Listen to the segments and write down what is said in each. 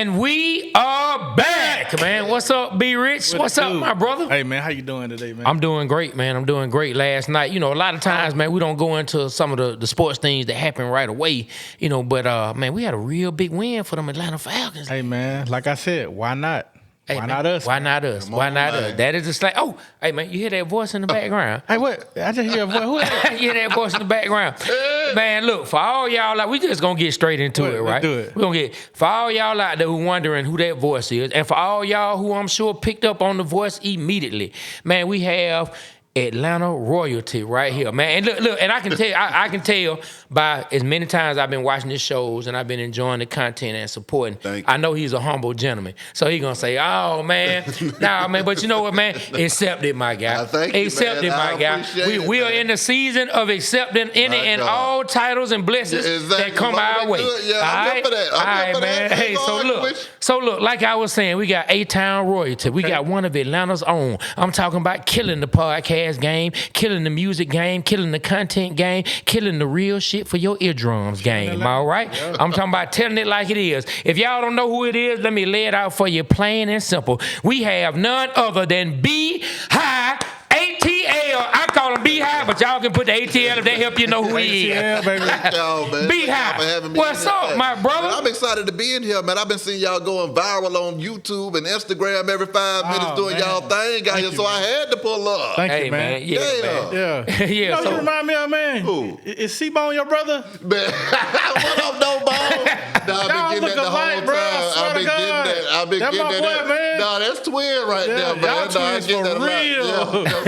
And we are back, man. What's up, B Rich? What's up, my brother? Hey, man, how you doing today, man? I'm doing great, man. I'm doing great. Last night, a lot of times, man, we don't go into some of the sports things that happen right away, but, man, we had a real big win for them Atlanta Falcons. Hey, man, like I said, why not? Hey, why man, not us? Why not us? Why not us? That is just like, hey, man, you hear that voice in the background? Hey, what? I just hear a voice. Who is that? You hear that voice in the background? Man, look, for all y'all out, we just gonna get straight into it, right? Let's do it. We're gonna for all y'all out there who wondering who that voice is, and for all y'all who I'm sure picked up on the voice immediately, man, we have Atlanta royalty right here, man. And look, and I can tell by as many times I've been watching his shows and I've been enjoying the content and supporting. I know he's a humble gentleman, so he's gonna say, "Oh man, nah, man." But you know what, man? Accept it, my guy. Accept it, my guy. We are in the season of accepting any and all titles and blessings that come our way. Yeah, I'm here for that. All right, man. Hey, so look, like I was saying, we got A-Town royalty. We got one of Atlanta's own. I'm talking about killing the podcast game, killing the music game, killing the content game, killing the real shit for your eardrums game, all right? I'm talking about telling it like it is. If y'all don't know who it is, let me lay it out for you plain and simple. We have none other than B-High ATL. I call him B-High, but y'all can put the ATL if they help you know who he is. ATL, baby. B-High. What's up, my brother? Man, I'm excited to be in here, man. I've been seeing y'all going viral on YouTube and Instagram every 5 minutes doing y'all thing out here, so I had to pull up. Thank you, man. Yeah. Yeah. You know, you remind me of, man? Who? Is C-Bone your brother? Man, what up, no ball? I've been getting that the whole time. I've been getting that. Man. Nah, that's twin right there, man. Y'all twins for real.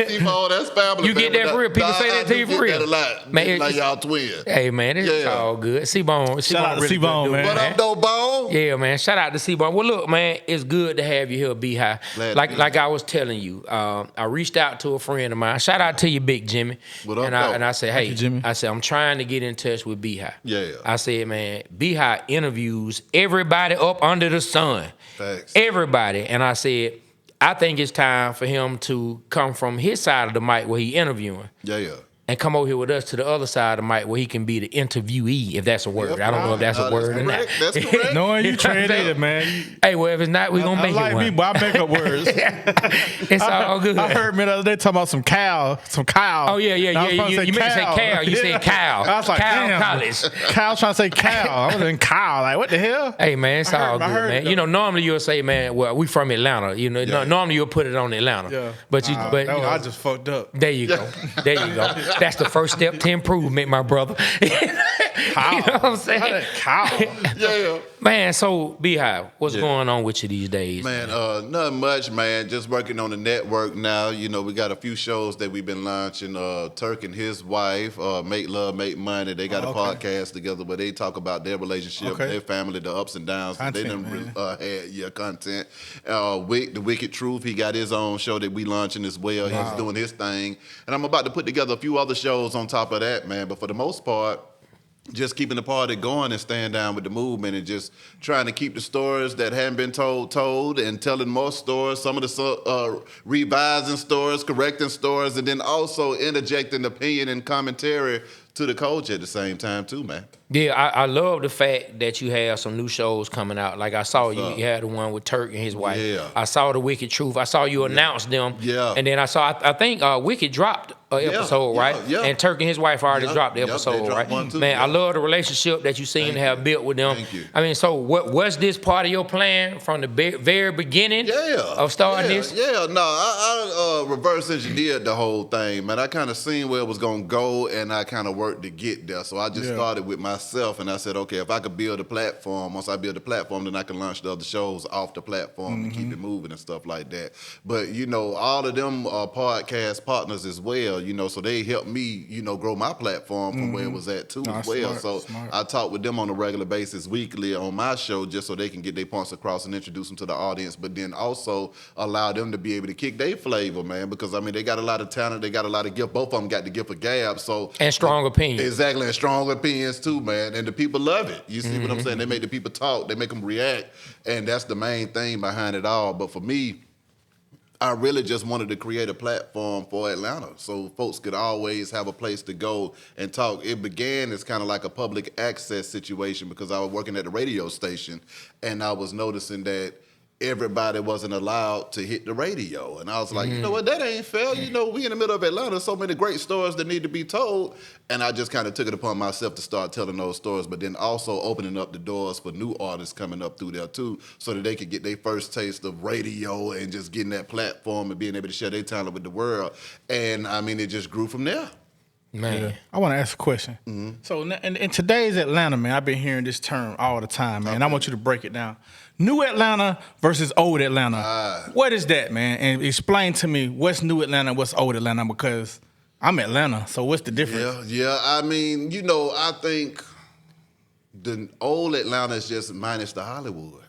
Yeah, that's family. You get that for real? People say that to you for real? That a lot. Man, like y'all twins. Hey, man, it's all good. C-Bone. Shout out to C-Bone, man. What up, though, Bone? Yeah, man. Shout out to C-Bone. Well, look, man, it's good to have you here, B-High. Like I was telling you, I reached out to a friend of mine. Shout out to you, Big Jimmy. What up, and I said, hey, Jimmy. I said, I'm trying to get in touch with B-High. Yeah. I said, man, B-High interviews everybody up under the sun. Thanks. Everybody. And I said, I think it's time for him to come from his side of the mic where he interviewing. Yeah. And come over here with us to the other side of the mic where he can be the interviewee, if that's a word. I don't know if that's a word or not. That's correct. Knowing you translated, man. Hey, well, if it's not, we're going to make it one. Me, but I make up words. It's all good. I heard me the other day talking about some cow. Oh, yeah. You meant to say cow. You said cow. I was like, cow damn. college. Kyle's trying to say cow. I was in cow. Like, what the hell? Hey, man, it's all good, man. Normally you'll say, man, well, we from Atlanta. Normally you'll put it on Atlanta. Yeah. But I just fucked up. There you go. That's the first step to improvement, my brother. Cow. You know what I'm saying? Cow. Yeah. Man, so Beehive, what's going on with you these days? Man, nothing much, man. Just working on the network now. We got a few shows that we've been launching. Turk and his wife, Make Love, Make Money. They got a podcast together where they talk about their relationship, their family, the ups and downs. Content, they had content. The Wicked Truth, he got his own show that we launching as well. Wow. He's doing his thing. And I'm about to put together a few other shows on top of that, man. But for the most part, just keeping the party going and staying down with the movement and just trying to keep the stories that haven't been told and telling more stories, some of the revising stories, correcting stories, and then also interjecting opinion and commentary to the culture at the same time too, man. Yeah, I love the fact that you have some new shows coming out. Like I saw you had the one with Turk and his wife. Yeah. I saw the Wicked Truth. I saw you announce them. Yeah. And then I think Wicked dropped an episode, right? Yeah. And Turk and his wife already dropped the episode, right? One too, man, I love the relationship that you seem to have built with them. Thank you. I mean, so was this part of your plan from the very beginning of starting this? Yeah, no, I reverse engineered the whole thing, man. I kind of seen where it was going to go, and I kind of worked to get there. So I just started with myself, and I said, okay, if I could build a platform, once I build a platform, then I can launch the other shows off the platform and keep it moving and stuff like that. But, all of them are podcast partners as well, so they helped me, grow my platform from where it was at too as well. Smart. I talk with them on a regular basis weekly on my show just so they can get their points across and introduce them to the audience, but then also allow them to be able to kick their flavor, man, because, they got a lot of talent, they got a lot of gift. Both of them got the gift of gab. And strong opinions. Exactly, and strong opinions too, man. And the people love it. You see what I'm saying? They make the people talk, they make them react, and that's the main thing behind it all. But for me, I really just wanted to create a platform for Atlanta so folks could always have a place to go and talk. It began as kind of like a public access situation because I was working at the radio station and I was noticing that everybody wasn't allowed to hit the radio. And I was like, you know what, that ain't fair. You know, we in the middle of Atlanta, so many great stories that need to be told. And I just kind of took it upon myself to start telling those stories, but then also opening up the doors for new artists coming up through there too, so that they could get their first taste of radio and just getting that platform and being able to share their talent with the world. And I mean, it just grew from there. Man. Yeah. I want to ask a question. So in today's Atlanta, man, I've been hearing this term all the time, man. I want you to break it down. New Atlanta versus old Atlanta. What is that, man? And explain to me what's new Atlanta, what's old Atlanta, because I'm Atlanta, so what's the difference? Yeah. I mean, you know, I think the old Atlanta is just minus the Hollywood.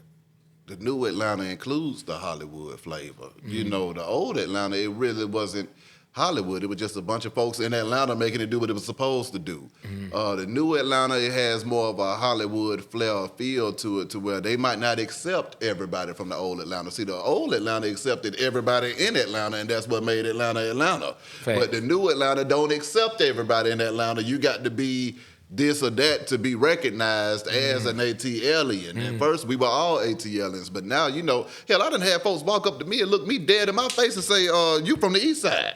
The new Atlanta includes the Hollywood flavor. You know, the old Atlanta, it really wasn't Hollywood. It was just a bunch of folks in Atlanta making it do what it was supposed to do. The new Atlanta, it has more of a Hollywood flair feel to it, to where they might not accept everybody from the old Atlanta. See, the old Atlanta accepted everybody in Atlanta, and that's what made Atlanta Atlanta. Fact. But the new Atlanta don't accept everybody in Atlanta. You got to be this or that to be recognized as an ATLian. At first, we were all ATLians, but now, you know, hell, I done had folks walk up to me and look me dead in my face and say, you from the east side.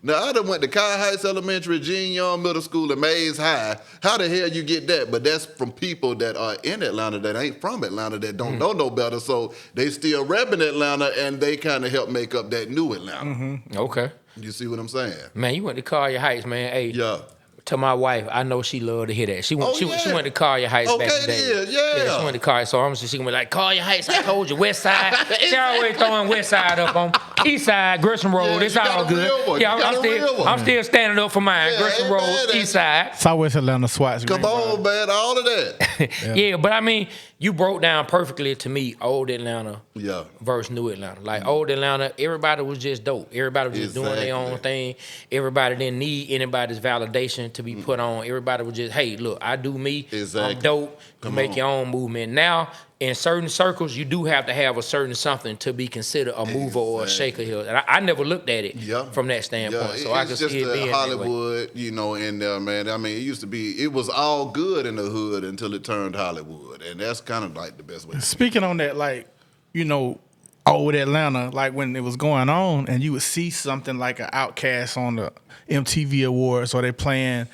Now, I done went to Kai Heights Elementary, Gene Young Middle School, and Mays High. How the hell you get that? But that's from people that are in Atlanta that ain't from Atlanta, that don't know no better. So they still repping Atlanta, and they kind of help make up that new Atlanta. Okay. You see what I'm saying? Man, you went to Collier Heights, man. Hey, Yeah. to my wife, I know she loved to hear that. She went, she went to Collier Heights back in the day. Okay, yeah. She went to Collier, so I'm just she went like Collier Heights. I told you, West Side. She always throwing West Side up on East Side, Gresham Road. Yeah, It's you got all a good. real one. Yeah, You got a real one. I'm still standing up for mine. Yeah, Gresham ain't Road, bad, East Side. Southwest Atlanta, SWATs. Come on, man, all of that. Yeah, but I mean, you broke down perfectly to me old Atlanta Yeah. versus new Atlanta. Like old Atlanta, everybody was just dope. Everybody was just doing their own Exactly. thing. Everybody didn't need anybody's validation to be put on. Everybody was just, hey, look, I do me. Exactly. I'm dope. You Come make on. your own movement. Now, in certain circles, you do have to have a certain something to be considered a mover or a shaker here. And I never looked at it from that standpoint. So I it's could just see it the being that way. Hollywood, you know, in there, man. I mean, it was all good in the hood until it turned Hollywood, and that's kind of like the best way. Speaking on that, like, you know, old Atlanta, like when it was going on and you would see something like an Outcast on the MTV Awards or they playing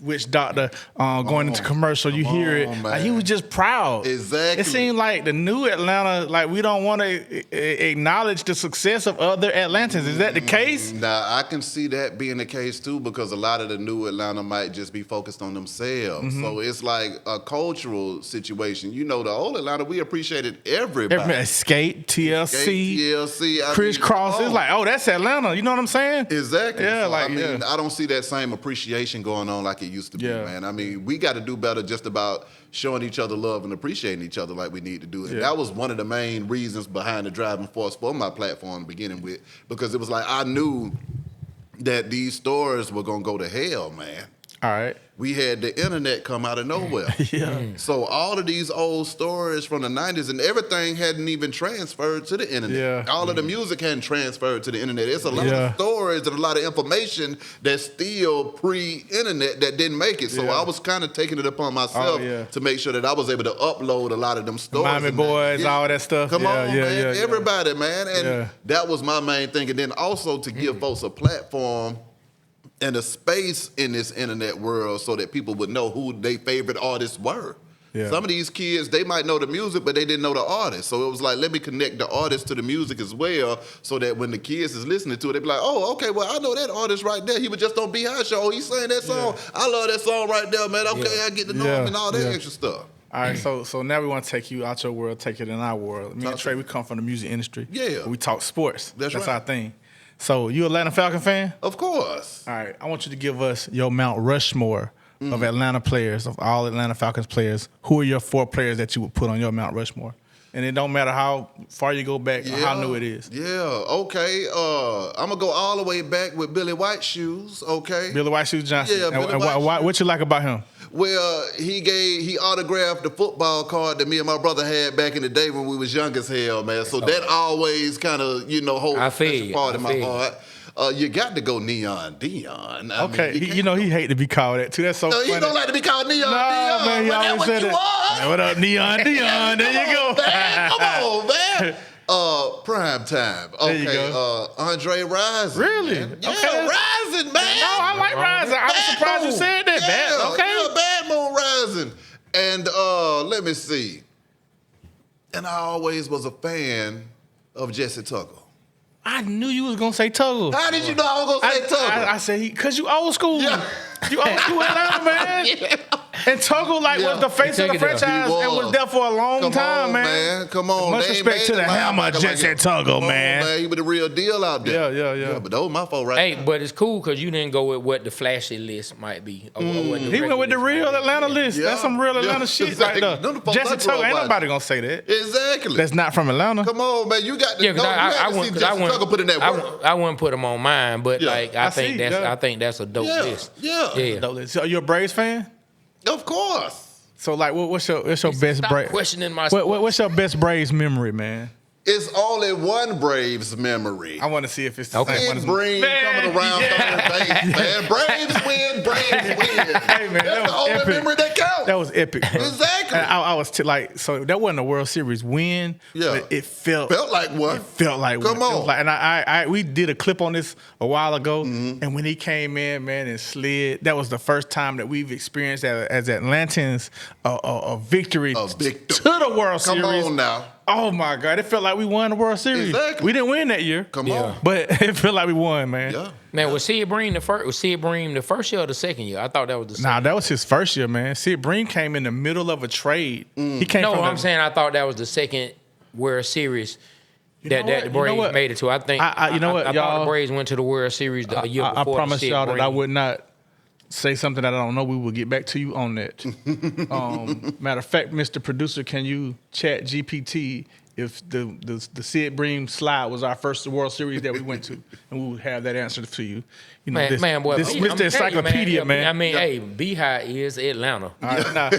Witch Doctor going into commercial, you hear it. on, Like, he man. was just proud. Exactly. It seemed like the new Atlanta, like we don't want to acknowledge the success of other Atlantans. Is that the case? Now, I can see that being the case too, because a lot of the new Atlanta might just be focused on themselves. So it's like a cultural situation. You know, the old Atlanta, we appreciated everybody. Skate, TLC, TLC, I Criss mean, Cross. oh. It's like, oh, that's Atlanta. You know what I'm saying? Exactly. Yeah, So, like, I mean, yeah. I don't see that same appreciation going on like it used to be, Yeah. man. I mean, we got to do better just about showing each other love and appreciating each other like we need to do. And Yeah. that was one of the main reasons behind the driving force for my platform to beginning with, because it was like I knew that these stores were going to go to hell, man. All right. We had the internet come out of nowhere. So all of these old stories from the 90s and everything hadn't even transferred to the internet. Yeah. All of the music hadn't transferred to the internet. It's a lot Yeah. of stories and a lot of information that's still pre-internet that didn't make it. So Yeah. I was kind of taking it upon myself Oh, yeah. to make sure that I was able to upload a lot of them stories. Miami and that. Boys, Yeah. all that stuff. Come Yeah, on, yeah, man. yeah. Everybody, man. And Yeah. that was my main thing. And then also to give folks a platform and a space in this internet world so that people would know who their favorite artists were. Yeah. Some of these kids, they might know the music, but they didn't know the artist. So it was like, let me connect the artist to the music as well, so that when the kids is listening to it, they be like, oh, okay, well, I know that artist right there. He was just on Beehive Show. He sang that song. I love that song right there, man. Okay, I get to know him and all that extra stuff. All right, so now we want to take you out your world, take it in our world. Me and Trey, we come from the music industry. Yeah. We talk sports. That's right. our thing. So you Atlanta Falcon fan? Of course. All right, I want you to give us your Mount Rushmore of Atlanta players, of all Atlanta Falcons players. Who are your 4 players that you would put on your Mount Rushmore? And it don't matter how far you go back or how new it is. Yeah, okay. I'm going to go all the way back with Billy White Shoes, okay? Billy White Shoes Johnson. Yeah, And Billy White what you like about him? Well, he autographed the football card that me and my brother had back in the day when we was young as hell, man. So that always kind of, holds a special part in my heart. You got to go Neon Dion. Okay, he hate to be called that too. That's so funny. He don't like to be called Neon Dion. Man, he always said that. Man, what up, Neon Dion? There you go. Man, come on, man. Prime time. Okay, There you go. Andre Rising. Really? Man. Yeah, Okay. Rising, man. No, I like Rising. I was surprised you said that. Yeah, Okay. Bad Moon Rising. And let me see. And I always was a fan of Jesse Tuggle. I knew you was gonna say Tuggle. How did you know I was gonna say Tuggle? I said because you old school. Yeah. You old school Atlanta, man. Yeah. And Tuggle was the face of the franchise and was there for a long time, man. Come on, Much respect to the hammer, Jesse Tuggle, man. He was the real deal out there. Yeah. But those my fault, right? Hey, but it's cool because you didn't go with what the flashy list might be. He went with the real Atlanta list. Yeah. That's some real Atlanta Yeah, shit exactly. right there. Them the folks Jesse I grew Tuggle, up ain't watching. nobody gonna say that. Exactly. That's not from Atlanta. Come on, man. You got to Yeah, because I Tuggle put in that work. I wouldn't put him on mine, but Yeah. I think that's a dope Yeah, list. yeah. Dope list. So you a Braves fan? Of course. So like, what's your best Stop Braves? questioning my What's your best Braves memory, man? It's only one Braves memory. I want to see if it's the same one Ken as Breen coming around third base, man. Braves win, Braves win. Hey, man, That's that the was only epic. memory that counts. That was epic. Exactly. And I was so that wasn't a World Series win. Yeah. But it felt like one. It felt like Come one. It on. was like, and we did a clip on this a while ago, and when he came in, man, and slid, that was the first time that we've experienced as Atlantans a victory to the World Series. Come on now. Oh my God! It felt like we won the World Series. Exactly. We didn't win that year. Come on. But it felt like we won, man. Yeah. Man, was Sid Bream the first year or the second year? I thought that was the second. Nah, that was his first year, man. Sid Bream came in the middle of a trade. He came No, from I'm saying I thought that was the second World Series that the Braves made it to. I think you know what, I thought y'all? the Braves went to the World Series the year before. I promise Sid y'all that I Bream. would not say something that I don't know. We will get back to you on that. Matter of fact, Mr. Producer, can you chat GPT if the Sid Bream slide was our first World Series that we went to, and we would have that answer to you. You know, this boy, Mr. I'm telling you, Encyclopedia, man. I mean, hey, Beehive is Atlanta. All right, now,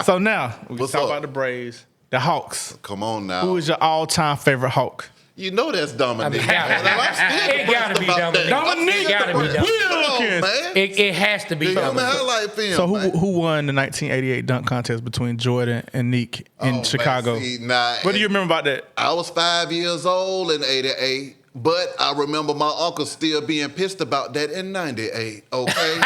so now we can What's talk up? about the Braves, the Hawks. Come on now. Who is your all-time favorite Hawk? You know that's Dominique. It gotta be Dominique. Dominique. It gotta be Dominique. Wilkins. Man. It has to be Give me a Dominique. highlight film. So man. who won the 1988 dunk contest between Jordan and Nick in Oh, Chicago? man, see, nah, What do you remember about that? I was 5 years old in '88, but I remember my uncle still being pissed about that in '98. Okay,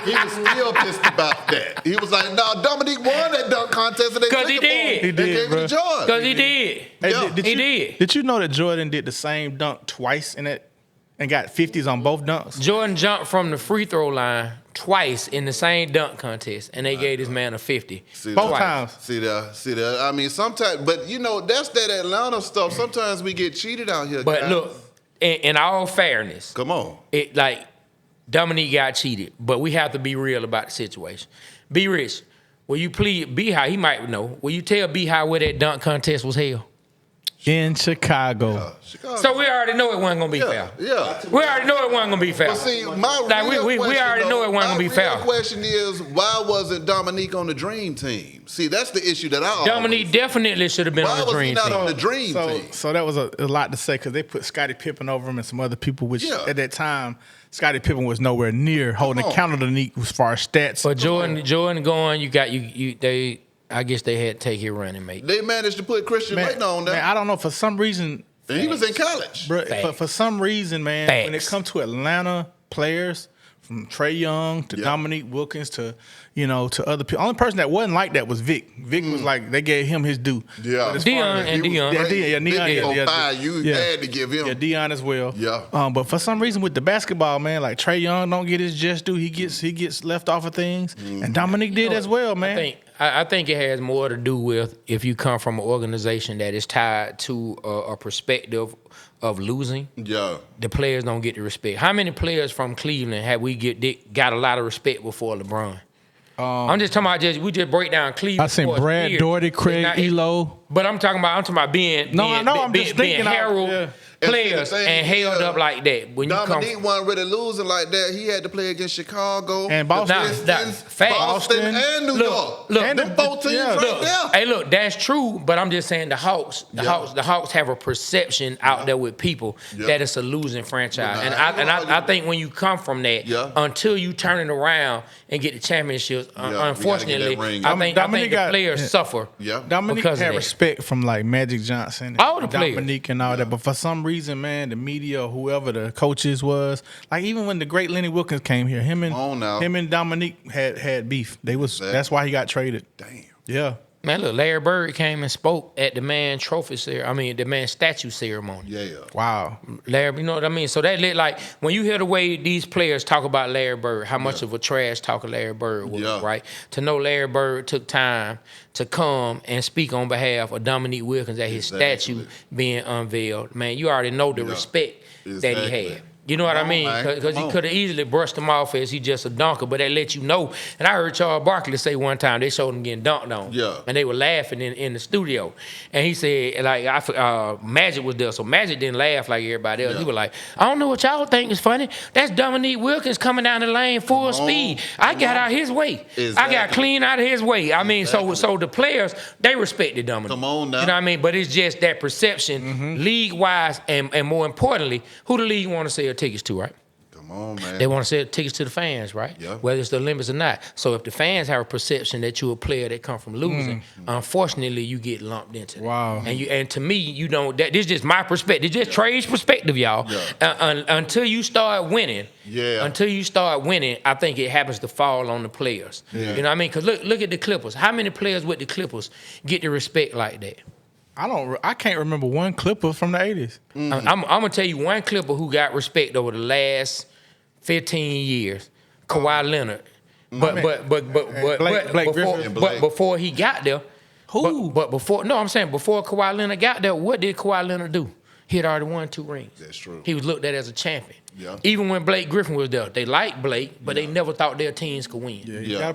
he was still pissed about that. He was like, "No, Dominique won that dunk contest, and they 'Cause took he it did. for him. He They did, gave it bro. to Jordan. Because he did. Hey, Yeah. did He you, did. Did you know that Jordan did the same dunk twice in it and got 50s on both dunks? Jordan jumped from the free throw line twice in the same dunk contest, and they gave this man a 50. See Both that? times. See that? I mean, sometimes, but that's that Atlanta stuff. Sometimes we get cheated out here. But guys. look, in all fairness, Come on. it like Dominique got cheated, but we have to be real about the situation. Be rich. Will you plead Beehive? He might know. Will you tell Beehive where that dunk contest was held? In Chicago. Chicago. So we already know it wasn't gonna be fair. Yeah. We already know it wasn't gonna be fair. But see, my Like, real we question, already know it wasn't gonna be my fair. real question is, why wasn't Dominique on the Dream Team? See, that's the issue that I always. Dominique definitely should have been Why on the was he dream not team. on the Dream Team? So that was a lot to say because they put Scottie Pippen over him and some other people, which Yeah. at that time, Scottie Pippen was nowhere near holding on. account of the Nick as far as stats. But Jordan going, they I guess they had to take his running mate. They managed to put Christian Laettner on there. man, I don't know, for some reason, And he was in college. bro, for some reason, man, when it Facts. comes to Atlanta players, from Trey Young to Yeah. Dominique Wilkins to to other people, only person that wasn't like that was Vic. Vic was like, they gave him his due. Yeah. But as far Dion as- and Dion. Yeah, Dion, Big yeah. on fire. You had to give him. Yeah, Dion as well. Yeah. But for some reason with the basketball, man, like Trey Young don't get his just due. He gets left off of things, and Dominique did as well, man. I think it has more to do with if you come from an organization that is tied to a perspective of losing. Yeah. The players don't get the respect. How many players from Cleveland have we got a lot of respect before LeBron? I'm just talking about we just break down Cleveland. I seen sports Brad here. Doherty, Craig It's not- Elo. But I'm talking about being No, I know. I'm just being thinking out, heralded. yeah. players and held up like that. When Dominique wasn't really losing like that. He had to play against Chicago and Boston, Boston and New York. Look, and them 4 teams right there. Hey, look, that's true, but I'm just saying the Hawks have a perception out there with people that it's a losing franchise, and I think when you come from that, until you turn it around and get the championships, unfortunately, I think the players suffer. Yeah, Dominique had respect from like Magic Johnson, all the players, Dominique and all that. But for some reason, man, the media or whoever the coaches was, like even when the great Lenny Wilkins came here, him and Dominique had beef. That's why he got traded. Damn. Yeah. Man, look, Larry Bird came and spoke at the man the man statue ceremony. Yeah. Wow. Larry, you know what I mean? So that like when you hear the way these players talk about Larry Bird, how much of a trash talker Larry Bird was, right? To know Larry Bird took time to come and speak on behalf of Dominique Wilkins at his statue being unveiled. Man, you already know the respect that he had. You know what I mean? Because he could have easily brushed him off as he just a dunker, but they let you know. And I heard Charles Barkley say one time they showed him getting dunked on. Yeah. And they were laughing in the studio. And he said, like, Magic was there, so Magic didn't laugh like everybody else. He was like, I don't know what y'all think is funny. That's Dominique Wilkins coming down the lane full speed. I got out his way. Exactly. I got clean out of his way. I mean, so the players, they respected Dominique. Come on now. You know what I mean? But it's just that perception, league-wise, and more importantly, who the league want to sell tickets to, right? Come on, man. They want to sell tickets to the fans, right? Yeah. Whether it's the Olympics or not. So if the fans have a perception that you're a player that come from losing, unfortunately, you get lumped into that. Wow. And to me, you don't. This is just my perspective. Just Trey's perspective, y'all. Yeah. Until you start winning. Yeah. Until you start winning, I think it happens to fall on the players. Yeah. You know what I mean? Because look at the Clippers. How many players with the Clippers get the respect like that? I can't remember one Clipper from the 80s. I'm gonna tell you one Clipper who got respect over the last 15 years, Kawhi Leonard. But before he got there, before Kawhi Leonard got there, what did Kawhi Leonard do? He had already won 2 rings. That's true. He was looked at as a champion. Yeah. Even when Blake Griffin was there, they liked Blake, but they never thought their teams could win.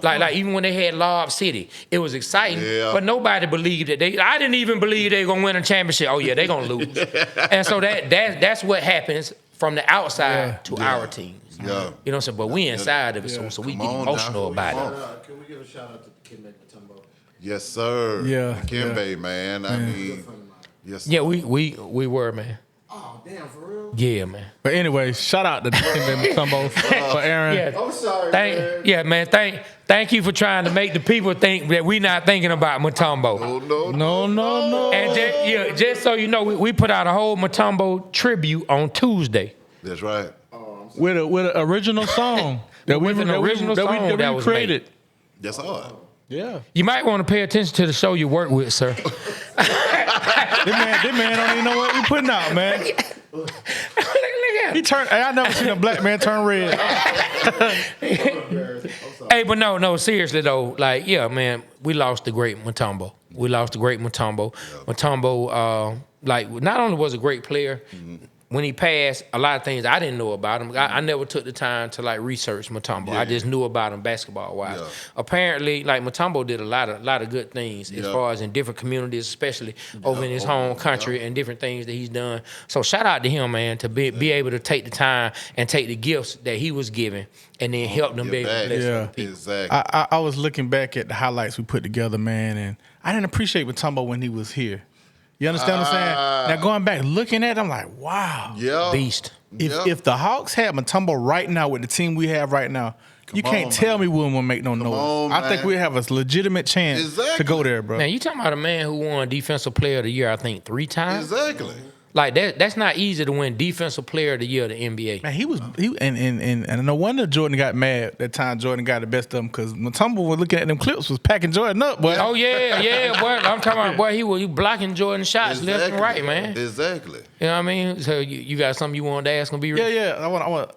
Like even when they had Lob City, it was exciting, but nobody believed that I didn't even believe they were gonna win a championship. Oh yeah, they gonna lose. And so that's what happens from the outside to our teams. Yeah. You know what I'm saying? But we inside of it, so we get emotional about it. Can we give a shout out to Dikembe Mutombo? Yes, sir. Yeah. Dikembe, man. I mean, yes. Yeah, we were, man. Oh, damn, for real? Yeah, man. But anyway, shout out to Dikembe Mutombo for Aaron. Yeah. I'm sorry, man. Yeah, man. Thank you for trying to make the people think that we not thinking about Mutombo. No. And just so you know, we put out a whole Mutombo tribute on Tuesday. That's right. With an original song that we created. That's hard. Yeah. You might want to pay attention to the show you work with, sir. This man don't even know what we putting out, man. Look at him. I never seen a black man turn red. Hey, but no, seriously though, like, yeah, man, we lost the great Mutombo. Mutombo, like, not only was a great player, when he passed, a lot of things I didn't know about him. I never took the time to like research Mutombo. I just knew about him basketball wise. Yeah. Apparently, like Mutombo did a lot of good things as far as in different communities, especially over in his home country and different things that he's done. So shout out to him, man, to be able to take the time and take the gifts that he was given and then help them be able to bless people. Exactly. I was looking back at the highlights we put together, man, and I didn't appreciate Mutombo when he was here. You understand what I'm saying? Now going back, looking at it, I'm like, wow. Yeah. Beast. If the Hawks had Mutombo right now with the team we have right now, you can't tell me we wouldn't make no noise. I think we have a legitimate chance to go there, bro. Man, you talking about a man who won Defensive Player of the Year, I think, 3 times? Exactly. Like that's not easy to win Defensive Player of the Year of the NBA. Man, and no wonder Jordan got mad that time Jordan got the best of him because Mutombo was looking at them clips was packing Jordan up, boy. Oh yeah, boy. I'm talking about boy. He was blocking Jordan shots left and right, man. Exactly. You know what I mean? So you got something you want to ask? Gonna be Yeah. I want.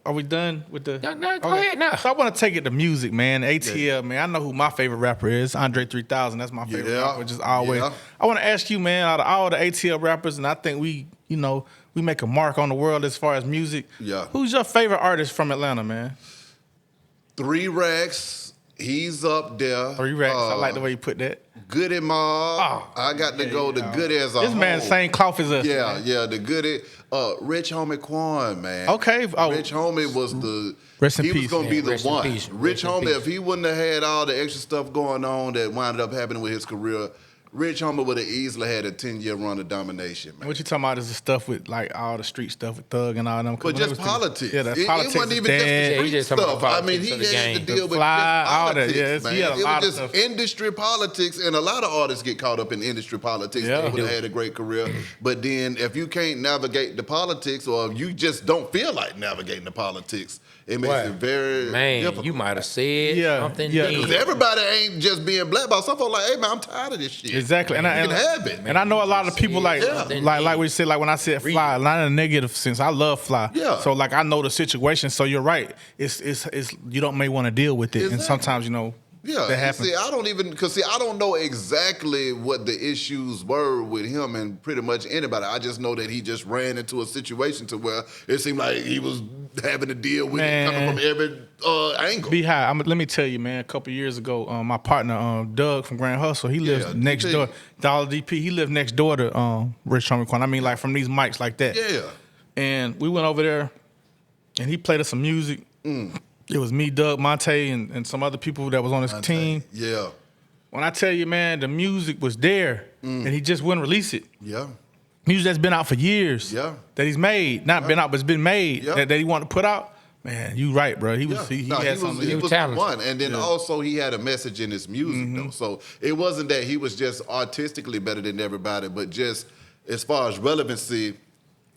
Are we done with the? No, go ahead now. So I want to take it to music, man. ATL, man. I know who my favorite rapper is. Andre 3000. That's my favorite rapper. Just always. Yeah. I want to ask you, man. Out of all the ATL rappers, and I think we make a mark on the world as far as music. Yeah. Who's your favorite artist from Atlanta, man? 3 Racks, He's up there. 3 racks. I like the way you put that. Goody Mob. Oh, I got to go the Goody as a This whole. man same cloth as us. Yeah, man. yeah, the Goody. Rich Homie Quan, man. Okay. Oh. Rich Homie was the. Rest in he was peace. gonna be the Rest in one. peace. Rich Rest in Homie, peace. if he wouldn't have had all the extra stuff going on that wound up happening with his career, Rich Homie would have easily had a 10-year run of domination, man. What you talking about is the stuff with like all the street stuff with Thug and all them. But just politics. Yeah, the it politics wasn't is even just dead. the Yeah, he street just talking stuff. about I mean, politics he of the had to game. deal The with fly, just all that. politics, Yeah, man. he had a It lot was of just stuff. industry politics, and a lot of artists get caught up in industry politics. Yeah. They would have had a great career. But then if you can't navigate the politics, or if you just don't feel like navigating the politics, it makes Right. it very Man, difficult. you might have said Yeah, something. yeah. then. Because everybody ain't just being blackballed. Some folks like, hey man, I'm tired of this shit. Exactly, and You I can have it. And I know a lot of people like Yeah. like we said, like when I said fly, not in a negative sense. I love fly. Yeah. So like I know the situation. So you're right. It's you don't may want to deal with it, and Exactly. sometimes Yeah, that and happens. see, I don't know exactly what the issues were with him and pretty much anybody. I just know that he just ran into a situation to where it seemed like he was having to deal with it coming Man. from every angle. Be high. Let me tell you, man. A couple years ago, my partner Doug from Grand Hustle, he lives next DP. door. Dollar DP, he lived next door to Rich Homie Quan. I mean, like from these mics like that. Yeah. And we went over there, and he played us some music. It was me, Doug, Monte, and some other people that was on his team. Yeah. When I tell you, man, the music was there, and he just wouldn't release it. Yeah. Music that's been out for years. Yeah. That he's made, not been out, but it's been made. Yeah. That he wanted to put out. Man, you right, bro. He was he No, had something. he was was talented. one, and then also he had a message in his music Mm-hmm. though. So it wasn't that he was just artistically better than everybody, but just as far as relevancy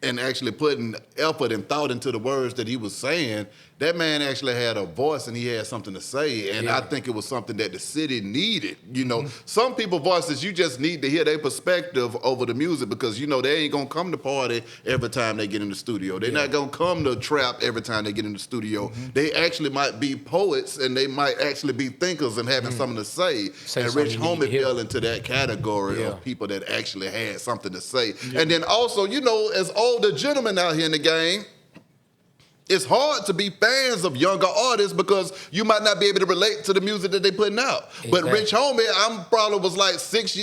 and actually putting effort and thought into the words that he was saying, that man actually had a voice and he had something to say. And I think it was something that the city needed. You know, some people voices, you just need to hear their perspective over the music because, you know, they ain't going to come to party every time they get in the studio. They're not going to come to trap every time they get in the studio. They actually might be poets and they might actually be thinkers and having something to say. Say And something Rich you need to Homie hear. fell into that category Yeah. of people that actually had something to say. And then also, you know, as older gentlemen out here in the game, it's hard to be fans of younger artists because you might not be able to relate to the music that they putting out. But Exactly. Rich Homie, I'm probably was like 5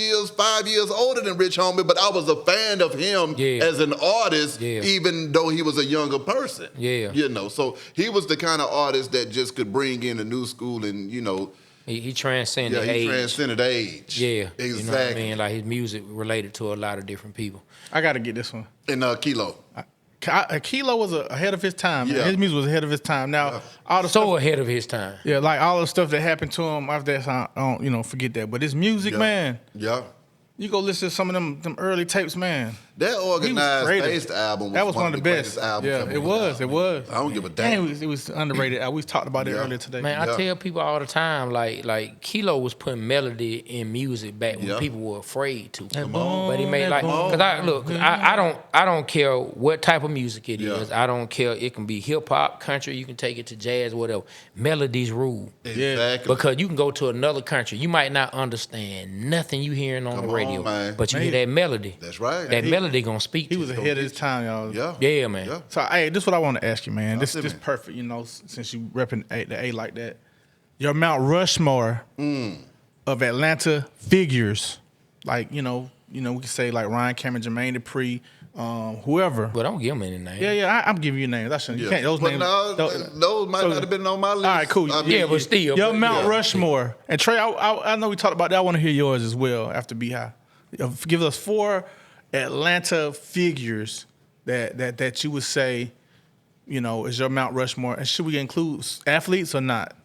years older than Rich Homie, but I was a fan of him as an artist, even though he was a younger person. Yeah. You know, so he was the kind of artist that just could bring in a new school and, you know, He transcended he age. transcended age. Yeah, Exactly. You know what I mean? Like his music related to a lot of different people. I got to get this one. And Kilo. Kilo was ahead of his time. Man. Yeah. His music was ahead of his time. Now, all the So stuff, ahead of his time. yeah, like all the stuff that happened to him after that, I don't, you know, forget that. But his music, Yeah. man, Yeah. you go listen to some of them early tapes, man. That Organized creative. Based album was That was one of the greatest best. albums Yeah, ever it put was. out. It was. I don't give a And damn. it was underrated. We talked about it Yeah. earlier today. Man, I Yeah. tell people all the time, like Kilo was putting melody in music back when Yeah. people were afraid to. Come on, But he made that like, boom. cause I don't care what type of music it is. Yeah. I don't care. It can be hip hop, country. You can take it to jazz, whatever. Melodies rule. Exactly. Because you can go to another country, you might not understand nothing you hearing on Come the on, radio, man. but you hear that melody. That's right. That melody gonna speak. He to was you. ahead of his time, y'all. Yeah. Yeah, man. Yeah. So, hey, this is what I want to ask you, man. This to this me. perfect, you know, since you repping the A like that. Your Mount Rushmore of Atlanta figures, like you know, we can say like Ryan Cameron, Jermaine Dupri, whoever. But don't give him any name. Yeah, I'm giving you names. That's you Yeah. can't those But names. no, those might so- not have been on my list. All right, cool. I mean, Yeah, but still. Your but Mount yeah. Rushmore and Trey. I know we talked about that. I want to hear yours as well after Be High. Give us 4 Atlanta figures that you would say, you know, is your Mount Rushmore. And should we include athletes or not?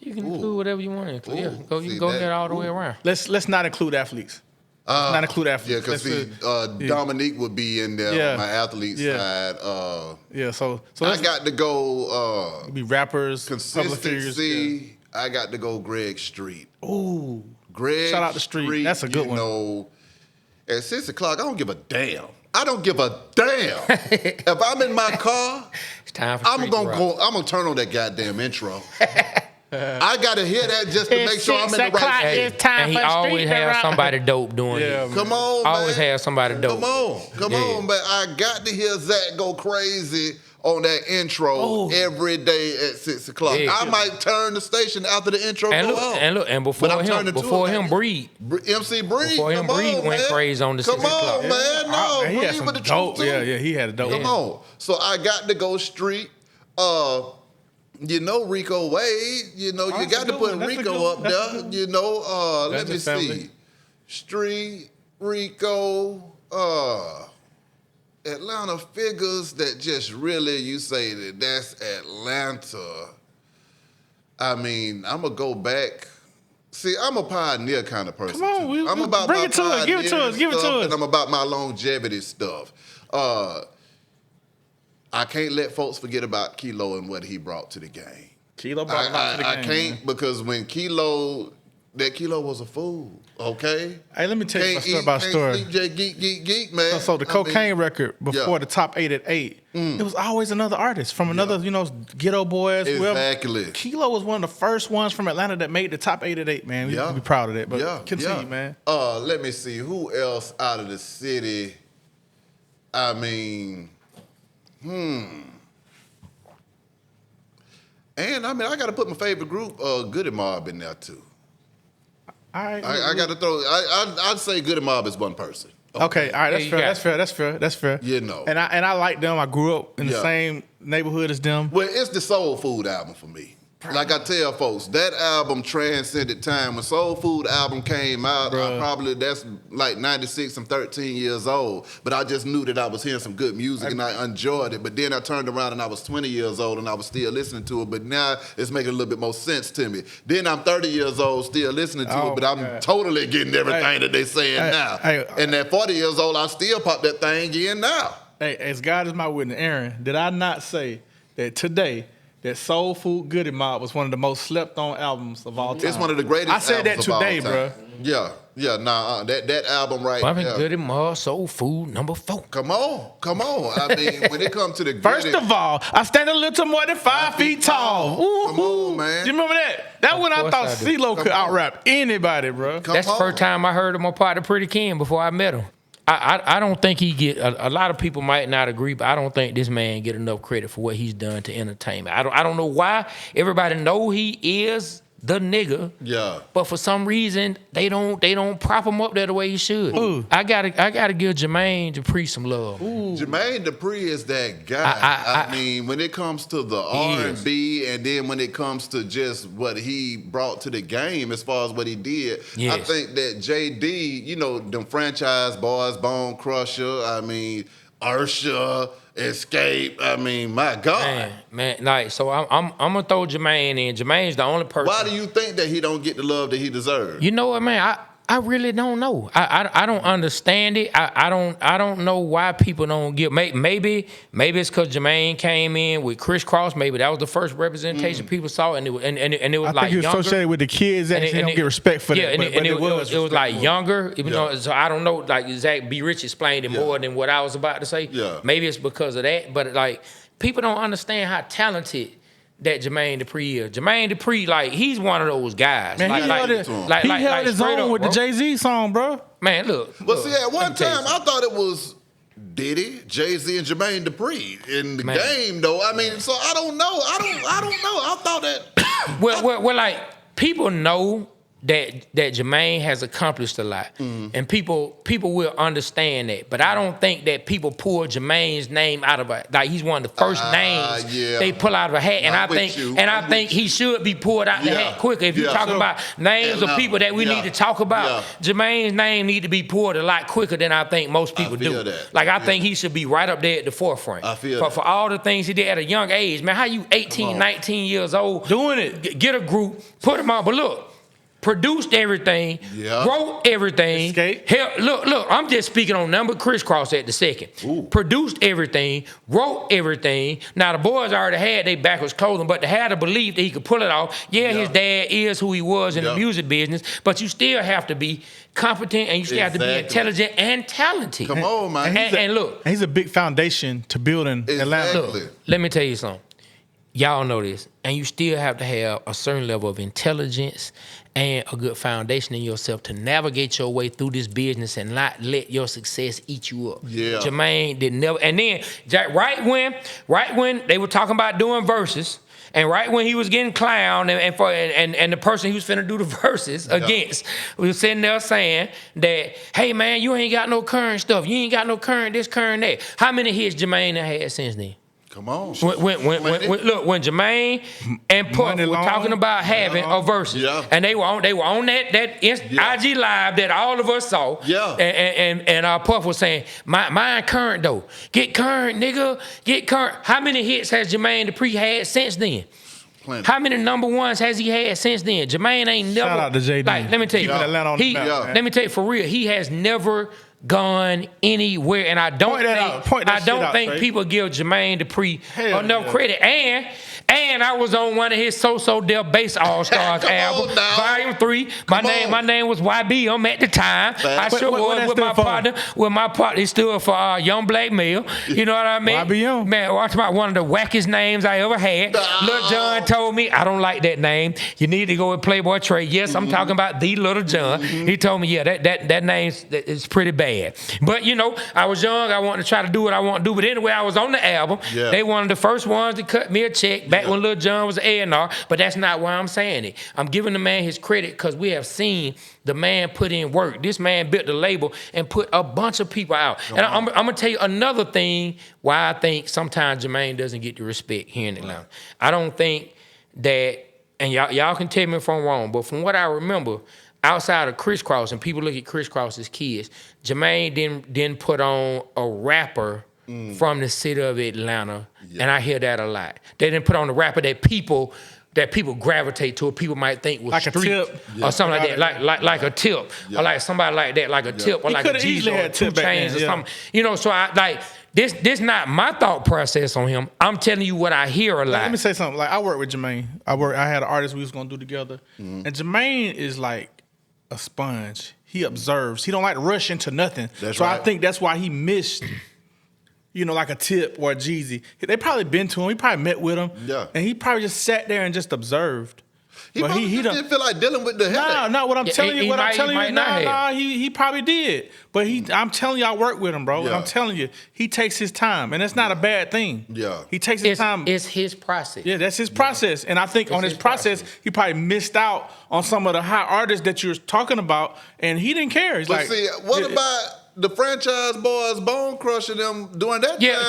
You can include whatever you want to include. Yeah, Ooh, you see can go that- ahead all the way around. Let's not include athletes. Let's not include Yeah, athletes. because Let's, Dominique would be in there Yeah. on my athlete Yeah. side. yeah. So I let's got to go be rappers, public figures. consistency. I got to go Greg Street. Ooh, Greg Shout out to Street. That's a good you one. know, at 6 o'clock, I don't give a damn. I don't give a damn. If I'm in my car, It's time for I'm Street to gonna rock. go. I'm gonna turn on that goddamn intro. I gotta hear that just to It's make sure I'm in 6 the right. o'clock. Hey, It's time And he for Street always to has rock. somebody dope doing Yeah, it. come on, Always man. has somebody dope. Come on, Yeah. but I got to hear Zach go crazy on that intro every day at 6 o'clock. Yeah. I might turn the station after the intro And go look, off. and But I'm turning to before it, him man. Breed. MC Breed, Before him, come Breed on, went man. crazy on the Come 6 o'clock. on, man. No, he had Breed some with the dope. truth, too. Yeah, he had a dope. Come on. So I got to go street. You know Rico Wade. You know, you that's got a to good put one. That's a Rico good- up that's a there. good one. You know, let me That's a see. family. Street, Rico, Atlanta figures that just really, you say that's Atlanta. I mean, I'm going to go back. See, I'm a pioneer kind of person. Come on, too. I'm about bring my it to us. Give it to us. pioneering Give it to stuff, us. And I'm about my longevity stuff. I can't let folks forget about Kilo and what he brought to the game. Kilo brought a lot to the I game, can't man. because when Kilo was a fool, okay? Hey, let me tell you Can't a story eat, about a can't story. sleep, just geek, man. So the I mean, cocaine record before the top 8 at 8, it was always another artist from another, Ghetto Boys. whoever. Exactly. Kilo was one of the first ones from Atlanta that made the top 8 at 8, man. We can be proud of that. But continue, man. Let me see. Who else out of the city? I mean, And I mean, I got to put my favorite group, Goody Mob, in there too. All right. I got to throw. I'd say Goody Mob is one person. Okay, all right, that's you fair. got That's fair. That's fair. That's fair. You know. And I like them. I grew up in the Yeah. same neighborhood as them. Well, it's the Soul Food album for me. Like I tell folks, that album transcended time. When Soul Food album came out, that's like 96, I'm 13 years old. But I just knew that I was hearing some good music and I enjoyed it. But then I turned around and I was 20 years old and I was still listening to it. But now it's making a little bit more sense to me. Then I'm 30 years old, still listening to it, but I'm totally getting everything that they saying now. And at 40 years old, I still pop that thing in now. Hey, as God is my witness, Aaron, did I not say that today that Soul Food Goody Mob was one of the most slept on albums of all time? It's one of the greatest I said that albums of all today, time. bro. Yeah, that album right Bumping there. Goody Mob, Soul Food, number 4. Come on. I mean, when it comes to the First gritty- of all, I stand a little more than 5 feet tall. Come on, man. Do you remember that? That one I course thought I do. CeeLo could Come on. out-rap anybody, bro. Come That's the on. first time I heard of my partner, Pretty Ken, before I met him. I don't think he get a lot of people might not agree, but I don't think this man get enough credit for what he's done to entertainment. I don't know why everybody know he is the nigga. Yeah. But for some reason they don't prop him up there the way he should. Ooh. I gotta give Jermaine Dupri some love. Jermaine Dupri is that guy. I mean, when it comes to the R&B, and then when it comes to just what he brought to the game as far as what he did, Yes. I think that JD, them franchise boys, Bone Crusher, I mean, Ursha, Escape, I mean, my God. Man, like so I'm gonna throw Jermaine in. Jermaine's the only person. Why do you think that he don't get the love that he deserves? You know what, man? I really don't know. I don't understand it. I don't know why people don't give. Maybe it's because Jermaine came in with Criss Cross. Maybe that was the first representation people saw, and it was I like think he was younger. associated with the kids that he don't get respect for that. Yeah, but it was like respect. younger. So I don't know. Like Zach B. Rich explained it more than what I was about to say. Yeah. Maybe it's because of that. But like people don't understand how talented that Jermaine Dupri is. Jermaine Dupri, like he's one of those guys. Man, he held his straight own up, with the bro. Jay-Z song, bro. Man, look. But see, at let one me tell you time, something. I thought it was Diddy, Jay-Z, and Jermaine Dupri in the Man. game, though. I mean, so I don't know. I don't know. I thought that. Well, like people know that Jermaine has accomplished a lot, and people will understand that. But I don't think that people pull Jermaine's name out of a like he's one of the first names they pull out of a hat, and I'm with you. I'm I think with he should be pulled out the hat quicker. If you're talking about names of people that we need to talk about, Jermaine's name need to be pulled a lot quicker than I think most people do. feel that. Like I think he should be right up there at the forefront. I feel that. for all the things he did at a young age, man. How you 18, 19 years old Doing it. Get a group, put them on, but look. Produced everything, wrote everything. Escape. Hell, look, I'm just speaking on number Criss Cross at the second. Produced everything, wrote everything. Now, the boys already had their backwards clothing, but they had a belief that he could pull it off. His dad is who he was in the music business, but you still have to be competent and you still have to be intelligent and talented. Come on, man. And look, And he's a big foundation to building Atlanta. Exactly. look, let me tell you something. y'all know this, and you still have to have a certain level of intelligence and a good foundation in yourself to navigate your way through this business and not let your success eat you up. Yeah. Jermaine did never, and then right when they were talking about doing verses, and right when he was getting clowned and the person he was finna do the verses against was sitting there saying that, hey man, you ain't got no current stuff. You ain't got no current this, current that. How many hits Jermaine done had since then? Come on. When Jermaine and Puff were talking about having a versus, and they were on that IG live that all of us saw, and Puff was saying, mine current though, get current nigga, get current. How many hits has Jermaine Dupri had since then? Plenty. How many number ones has he had since then? Jermaine ain't never. Shout out to JD. Like, let me tell you, let me tell you for real, he has never gone anywhere, and I don't think people give Jermaine Dupri enough credit. And I was on one of his So Deaf Bass All Stars album, Volume 3. My name was YB at the time. I sure was with my partner. He stood for Young Black Male. You know what I mean? YBM. Man, watch about one of the wackest names I ever had. Lil Jon told me I don't like that name. You need to go with Playboy Trey. Yes, I'm talking about the Lil Jon. He told me, that name is pretty bad. But you know, I was young. I wanted to try to do what I want to do. But anyway, I was on the album. Yeah. They one of the first ones to cut me a check back when Lil Jon was A&R. But that's not why I'm saying it. I'm giving the man his credit because we have seen the man put in work. This man built the label and put a bunch of people out. And I'm gonna tell you another thing why I think sometimes Jermaine doesn't get the respect here in Atlanta. I don't think that, and y'all can tell me if I'm wrong, but from what I remember, outside of Crisscross, and people look at Crisscross as kids, Jermaine didn't put on a rapper from the city of Atlanta, and I hear that a lot. They didn't put on a rapper that people gravitate to, or people might think was like street a Tip. or something like that, like a Tip, or like somebody like that, like a Tip, or like a Jeezy or 2 Chainz or something. You know, so I like this. Not my thought process on him. I'm telling you what I hear a lot. Let me say something. Like I work with Jermaine. I had an artist we was gonna do together, and Jermaine is like a sponge. He observes. He don't like to rush into nothing. I think that's why he missed, like a Tip or a Jeezy. They probably been to him. He probably met with him. Yeah. And he probably just sat there and just observed. He didn't feel like dealing with the headache. No, what I'm telling you, he probably did. But I'm telling you, I work with him, bro. Yeah. I'm telling you, he takes his time, and that's not a bad thing. Yeah. He takes his time. It's his process. Yeah, that's his process. And I think on his process, he probably missed out on some of the high artists that you're talking about, and he didn't care. He's but see, what about the franchise boys, Bone Crusher, them doing that? Yeah,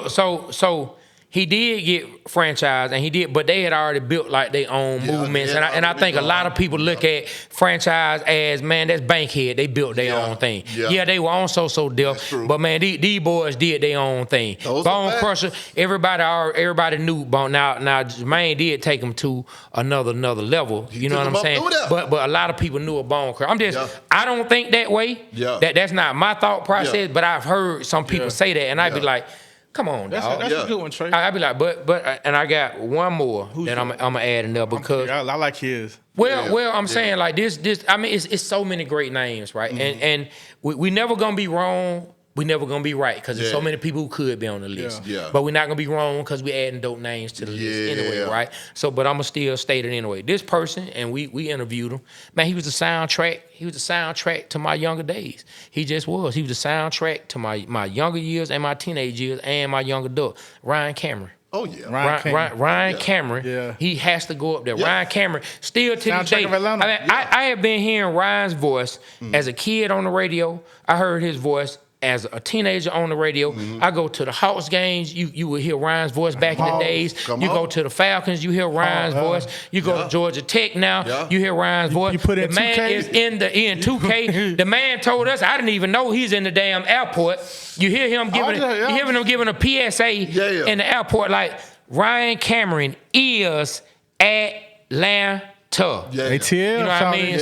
so he did get franchised, and he did, but they had already built like their own movements, and I think a lot of people look at franchise as, man, that's Bankhead. They built their own thing. Yeah, they were on So Deaf, but man, these boys did their own thing. Bone Crusher, everybody knew Bone. Now Jermaine did take him to another level. You know what I'm saying? But a lot of people knew a Bone Crusher. I don't think that way. Yeah. That's not my thought process. But I've heard some people say that, and I'd be like, come on, that's dog. That's a good one, Trey. I'd be like, but, and I got one more that I'm gonna add in there because I like his. Well, I'm saying like this. I mean, it's so many great names, right? And we never gonna be wrong. We never gonna be right because there's so many people who could be on the list. Yeah. But we're not gonna be wrong because we adding dope names to the list anyway, right? So, but I'm gonna still state it anyway. This person, and we interviewed him. Man, he was the soundtrack. He was the soundtrack to my younger days. He just was. He was the soundtrack to my younger years and my teenage years and my young adult. Ryan Cameron. Oh yeah, Ryan Cameron. Yeah. He has to go up there. Yeah. Ryan Cameron, still to this day. I have been hearing Ryan's voice as a kid on the radio. I heard his voice as a teenager on the radio. I go to the Hawks games, you would hear Ryan's voice back in the days. Go to the Falcons, you hear Ryan's voice. You go to Georgia Tech now, you hear Ryan's voice. You put in the man 2K? Is in 2K. The man told us, I didn't even know he's in the damn airport. You hear him giving a PSA in the airport like, Ryan Cameron is Atlanta. ATL, you know what I mean?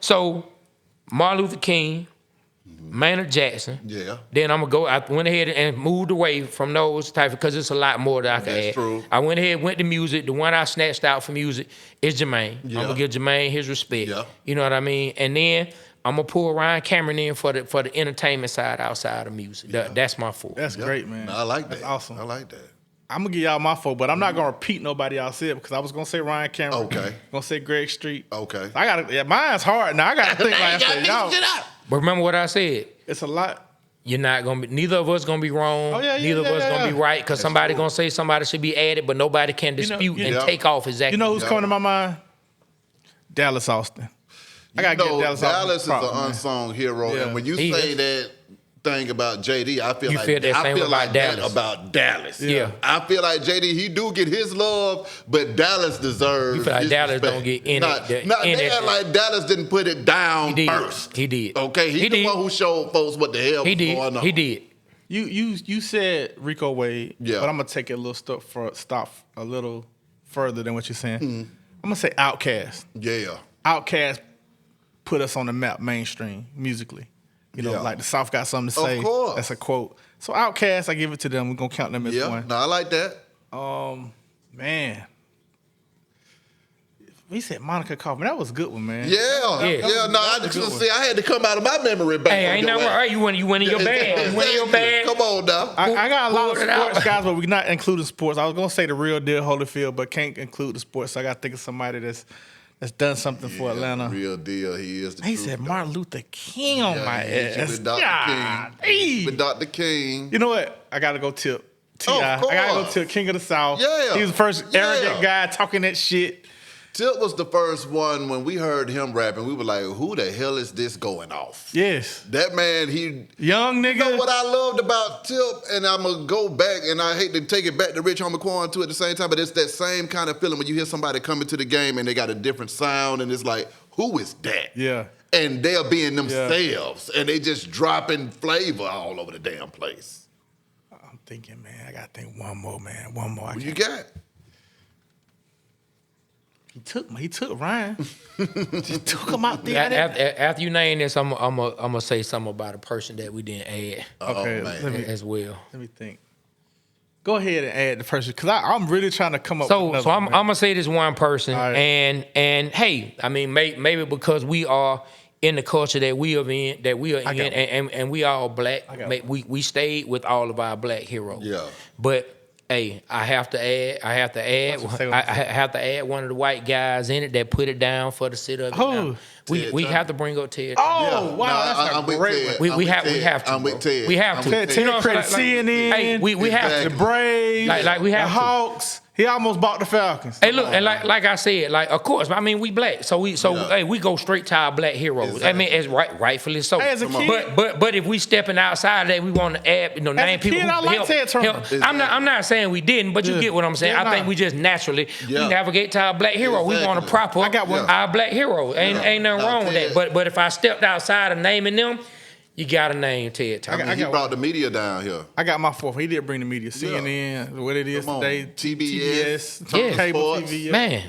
So Martin Luther King, Maynard Jackson. Yeah. Then I'm gonna go. I went ahead and moved away from those type because it's a lot more that I can add. True. I went to music. The one I snatched out for music is Jermaine. Yeah. I'm gonna give Jermaine his respect. Yeah. You know what I mean? And then I'm gonna pull Ryan Cameron in for the entertainment side outside of music. That's my fault. That's great, man. I like that. That's awesome. I like that. I'm gonna give y'all my vote, but I'm not gonna repeat nobody else said because I was gonna say Ryan Cameron. Okay. Gonna say Greg Street. Okay. I gotta. Mine's hard now. I gotta think like I said. Y'all, But remember what I said. it's a lot. You're not gonna be. Neither of us gonna be wrong. Oh, yeah, neither of us gonna be right because somebody gonna say somebody should be added, but nobody can dispute and take off exactly. You know who's coming to my mind? Dallas Austin. I gotta get Dallas Austin. Dallas is props, an man. unsung hero, Yeah. and when you He say is. that thing about JD, I feel You like feel that I same feel about like that Dallas. about Dallas. Yeah. I feel like JD, he do get his love, but Dallas deserves. You feel like his Dallas respect. don't get in Not, it. not, in they it. act like Dallas didn't put it down He did. first. He did. Okay, He he the did. one who showed folks what the hell He was did. going on. He did. You said Rico Wade, Yeah. but I'm gonna take it a little stop a little further than what you're saying. Mm-hmm. I'm gonna say Outkast. Yeah. Outkast put us on the map mainstream musically. You know, Yeah. like the South got something to Of say. course. That's a quote. So Outkast, I give it to them. We're gonna count them as Yeah. one. No, I like that. Man. We said Monica Kaufman. That was a good one, man. Yeah. Yeah. Yeah. No, I was a good one. see. I had to come out of my memory bank. Hey, on ain't your nothing ass. right. You went in your bag. You went in your bag. Come on now. I got a lot of Pulled it out. sports guys, but we're not including sports. I was gonna say the real deal Holyfield, but can't include the sports. So I gotta think of somebody that's done something for Atlanta. Real deal. He is the He truth, said though. Martin Luther King on Yeah, my he hit you ass. with Dr. God, King. With Dr. King. You know what? I gotta go tip. T.I. Oh, of I gotta go course. tip King of the South. Yeah. He was the first Yeah. arrogant guy talking that shit. Tip was the first one when we heard him rapping. We were like, who the hell is this going off? Yes. That man, he. Young nigga. You know what I loved about Tip, and I'm going to go back, and I hate to take it back to Rich Homie Quan too at the same time, but it's that same kind of feeling when you hear somebody come into the game and they got a different sound, and it's like, who is that? Yeah. And they're being themselves, and they just dropping flavor all over the damn place. I'm thinking, man, I gotta think one more, man. One more. What you got? He took Ryan. Just took him out there. After you name this, I'm gonna say something about a person that we didn't add Okay, man. let me as well. think. Go ahead and add the person because I'm really trying to come up. So with so I'm another one, gonna say this one person, All right. and hey, I mean maybe because we are in the culture that we are in, got and we all black. got We stayed with all of our black heroes. Yeah. But hey, I have to add one of the white guys in it that put it down for the sit up. Who? We have to bring up Ted. Oh Yeah. wow, No, that's I'm a with great Ted. one. We I'm have with to. I'm with Ted. We have I'm to. with Ted You know, credit like- CNN. Hey, we have Exactly. to. The Braves, Like we have the to. Hawks. He almost bought the Falcons. Hey, look, and like I said, like of course, I mean we black, so hey, we go straight to our black heroes. I mean, as rightfully so. Hey, as a kid- but if we stepping outside of that, we want to add, name a people. kid, who I like help- Ted Turner. help. I'm not saying we didn't, but you Yeah. get what I'm saying. Yeah, I think nah. we just naturally we Yeah. navigate to our black hero. We want to Exactly. prop up I got one. our black hero. Ain't nothing Now, wrong with Ted- that. But if I stepped outside of naming them, you got to name Ted Turner. I mean, he got brought the media down here. I got my fourth. He did bring the media. CNN, what it is Come on. today. TBS, Yeah. cable Sports. TV. Yeah. Man,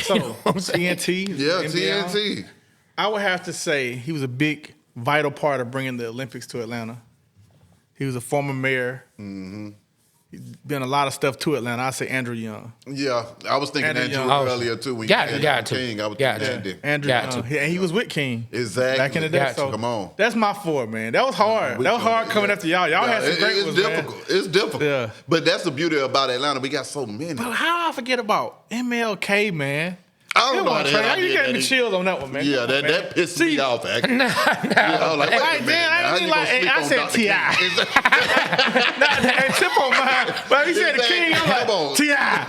So, what I'm saying? TNT. Yeah, NBL. TNT. I would have to say he was a big, vital part of bringing the Olympics to Atlanta. He was a former mayor. Mm-hmm. He's been a lot of stuff to Atlanta. I say Andrew Young. Yeah, I was thinking Andrew Andrew Young. earlier too. When Got you to, said got to. King, I was Got thinking to. that. Andrew Got Young. to. And he was with King. Exactly. Back in the day. Got to. So Come on. That's my four, man. That was hard. We That was can- hard coming yeah. after y'all. Y'all Yeah, had some great it's ones, man. difficult. It's difficult. Yeah. But that's the beauty about Atlanta. We got so many. But how I forget about MLK, man? I don't Come know on, how the Trey. hell I You did got that. me chills on that one, man. Yeah, Come on, man. that pissed See, me off, actually. Nah, Yeah, I was like, wait a Right, minute. then, I now, how ain't you like- gonna sleep I on said Dr. T.I. King? And tip on mine. But he said the Exactly. King, I'm like, Come on. T.I.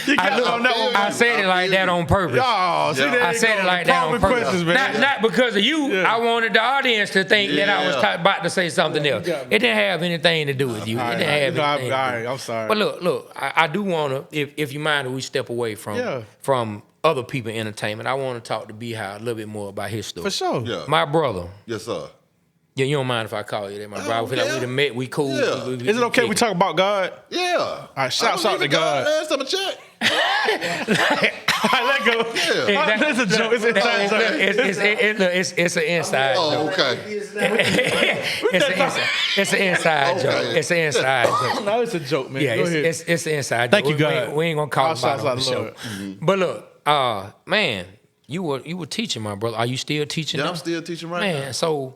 You got look, on that one. I said it like that on purpose. Oh, see, Yeah. there I you said go. it like that on Probing purpose. questions, man. Not because of you. Yeah. I wanted the audience to think that I was Yeah. about to say something else. got me. It didn't have anything to do with you. It didn't have anything. All to do. right, I'm sorry. But look, I do want to, if you mind, if we step away from other people in entertainment, I want to talk to B-How a little bit more about his story. For sure. Yeah. My brother. Yes, sir. Yeah, you don't mind if I call you that, my brother? I feel like yeah. we done met, we cool. Yeah. Is it okay we talk about God? Yeah. All right, shouts out to God. Last time I checked. All right, let go. Yeah. That's a joke. It's an inside joke. It's an inside Oh, joke. okay. It's an inside joke. Okay. It's an inside joke. No, it's a joke, man. Yeah, Go ahead. it's an inside Thank joke. you, God. We ain't gonna call All about it on the shouts out show. to Lord. But look, man, you were teaching, my brother. Are you still teaching? Yeah, now? I'm still teaching right Man, now. so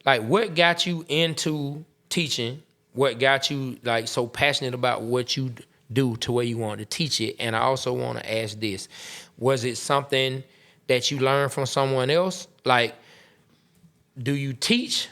like, what got you into teaching what got you like so passionate about what you do to where you want to teach it? And I also want to ask this: was it something that you learned from someone else? Like, do you teach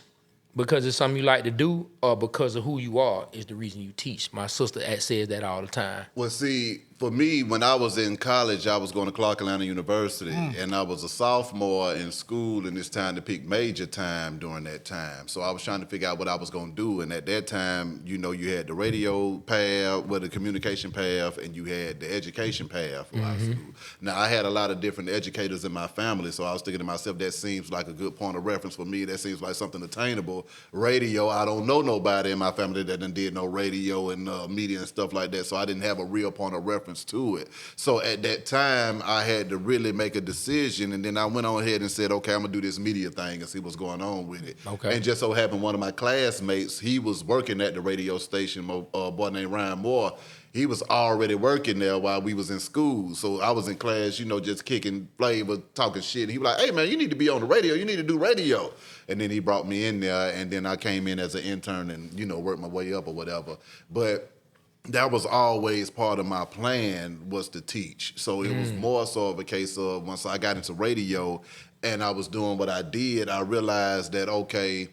because it's something you like to do, or because of who you are is the reason you teach? My sister says that all the time. Well, see, for me, when I was in college, I was going to Clark Atlanta University, and I was a sophomore in school, and it's time to pick major time during that time. So I was trying to figure out what I was going to do, and at that time, you know, you had the radio path, the communication path, and you had the education path for high school. Now, I had a lot of different educators in my family, so I was thinking to myself, that seems like a good point of reference for me. That seems like something attainable. Radio, I don't know nobody in my family that done did no radio and media and stuff like that, so I didn't have a real point of reference to it. So at that time, I had to really make a decision, and then I went on ahead and said, okay, I'm gonna do this media thing and see what's going on with it. Okay. And just so happened, one of my classmates, he was working at the radio station, a boy named Ryan Moore. He was already working there while we was in school. So I was in class, you know, just kicking flavor, talking shit. He was like, hey, man, you need to be on the radio. You need to do radio. And then he brought me in there, and then I came in as an intern and, you know, worked my way up or whatever. But that was always part of my plan, was to teach. So it was more so of a case of once I got into radio and I was doing what I did, I realized that, okay,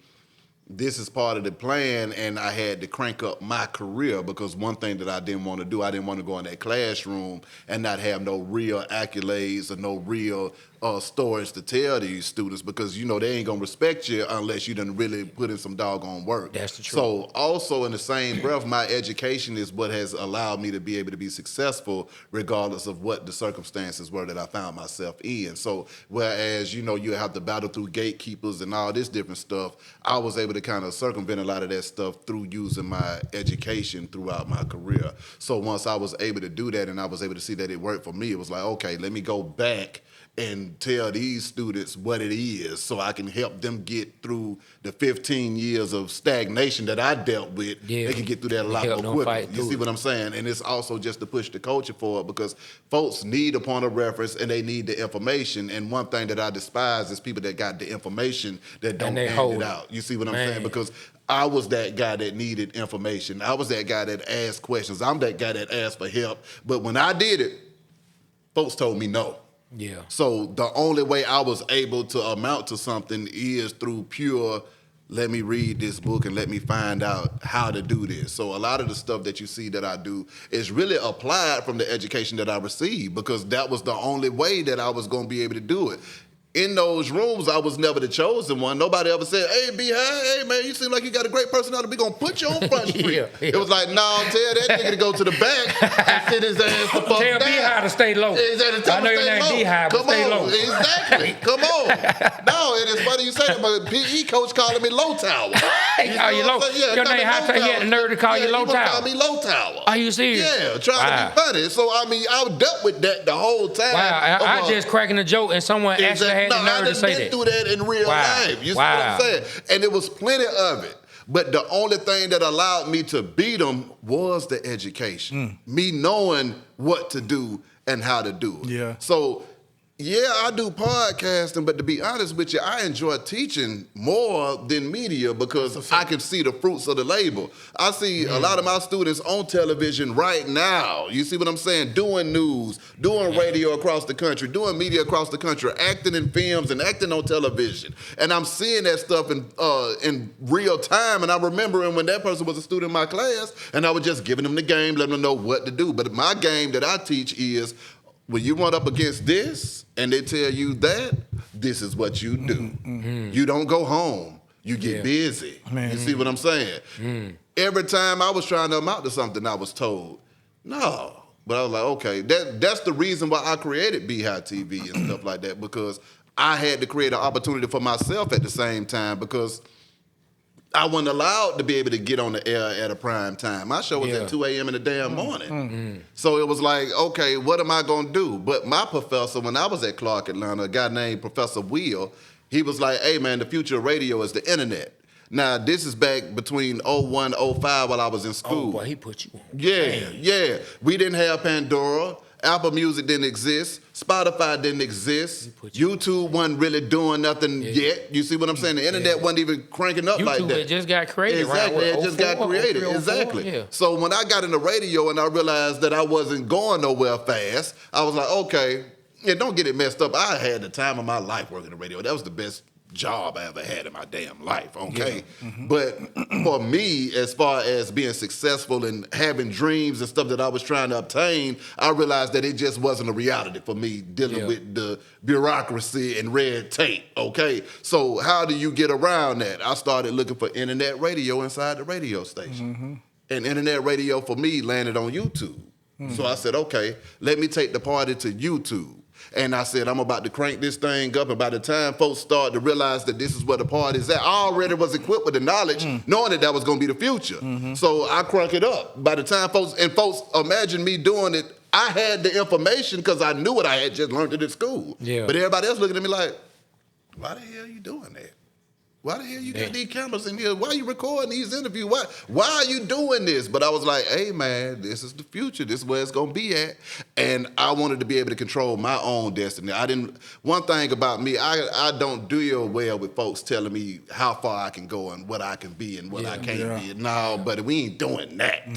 this is part of the plan, and I had to crank up my career, because one thing that I didn't want to do, I didn't want to go in that classroom and not have no real accolades or no real stories to tell these students, because, you know, they ain't gonna respect you unless you done really put in some doggone work. That's the truth. So also in the same breath, my education is what has allowed me to be able to be successful regardless of what the circumstances were that I found myself in. So whereas, you know, you have to battle through gatekeepers and all this different stuff, I was able to kind of circumvent a lot of that stuff through using my education throughout my career. So once I was able to do that and I was able to see that it worked for me, it was like, okay, let me go back and tell these students what it is so I can help them get through the 15 years of stagnation that I dealt with. Yeah. They can get through that a lot more quickly. You see what I'm saying? And it's also just to push the culture forward, because folks need a point of reference and they need the information. And one thing that I despise is people that got the information that don't hand it out. You see what I'm saying? Because I was that guy that needed information. I was that guy that asked questions. I'm that guy that asked for help. But when I did it, folks told me no. Yeah. So the only way I was able to amount to something is through pure, let me read this book and let me find out how to do this. So a lot of the stuff that you see that I do is really applied from the education that I received, because that was the only way that I was going to be able to do it. In those rooms, I was never the chosen one. Nobody ever said, hey, B-High, hey, man, you seem like you got a great personality. We're going to put you on Front Street. It was like, no, tell that nigga to go to the back and sit his ass the fuck Tell down. B-High to stay low. Exactly. I know your name B-High, but stay low. Exactly. Come on. No, and it's funny you say that, but PE coach calling me Low Tower. He call you low. Yeah, Your name High Tower. He had the nerve to call you Low he Tower. call me Low Tower. Are you serious? Yeah, trying to be funny. So, I mean, I dealt with that the whole time. Wow, I just cracking a joke and someone actually had the nerve to say that. I didn't do that in real life. You see what I'm saying? And it was plenty of it. But the only thing that allowed me to beat them was the education. Me knowing what to do and how to do it. Yeah. So, yeah, I do podcasting, but to be honest with you, I enjoy teaching more than media, because I can see the fruits of the labor. I see a lot of my students on television right now. You see what I'm saying? Doing news, doing radio across the country, doing media across the country, acting in films and acting on television. And I'm seeing that stuff in real time. And I remember when that person was a student in my class, and I was just giving them the game, letting them know what to do. But my game that I teach is, when you run up against this and they tell you that, this is what you do. You don't go home. You get busy. You see what I'm saying? Every time I was trying to amount to something, I was told, no. But I was like, okay, that's the reason why I created Beehive TV and stuff like that, because I had to create an opportunity for myself at the same time, because I wasn't allowed to be able to get on the air at a prime time. My show was at 2 a.m. in the damn morning. So it was like, okay, what am I going to do? But my professor, when I was at Clark Atlanta, a guy named Professor Will, he was like, hey, man, the future of radio is the internet. Now, this is back between 01, 05 while I was in school. Oh, boy, he put you on. Yeah. We didn't have Pandora. Apple Music didn't exist. Spotify didn't exist. YouTube wasn't really doing nothing yet. You see what I'm saying? The internet wasn't even cranking up like YouTube that. had just got created. Exactly, it just got created. Exactly. Yeah. So when I got into radio and I realized that I wasn't going nowhere fast, I was like, okay, and don't get it messed up. I had the time of my life working the radio. That was the best job I ever had in my damn life, okay? Yeah. But for me, as far as being successful and having dreams and stuff that I was trying to obtain, I realized that it just wasn't a reality for me dealing with the bureaucracy and red tape, okay? So how do you get around that? I started looking for internet radio inside the radio station. And internet radio for me landed on YouTube. So I said, okay, let me take the party to YouTube. And I said, I'm about to crank this thing up. And by the time folks start to realize that this is where the party's at, I already was equipped with the knowledge, knowing that that was going to be the future. So I crank it up. By the time folks imagine me doing it, I had the information because I knew what I had just learned it at school. Yeah. But everybody else looking at me like, why the hell are you doing that? Why the hell you got these cameras in here? Why are you recording these interviews? Why are you doing this? But I was like, hey, man, this is the future. This is where it's going to be at. And I wanted to be able to control my own destiny. One thing about me, I don't deal well with folks telling me how far I can go and what I can be and what I can't be. No, but we ain't doing that.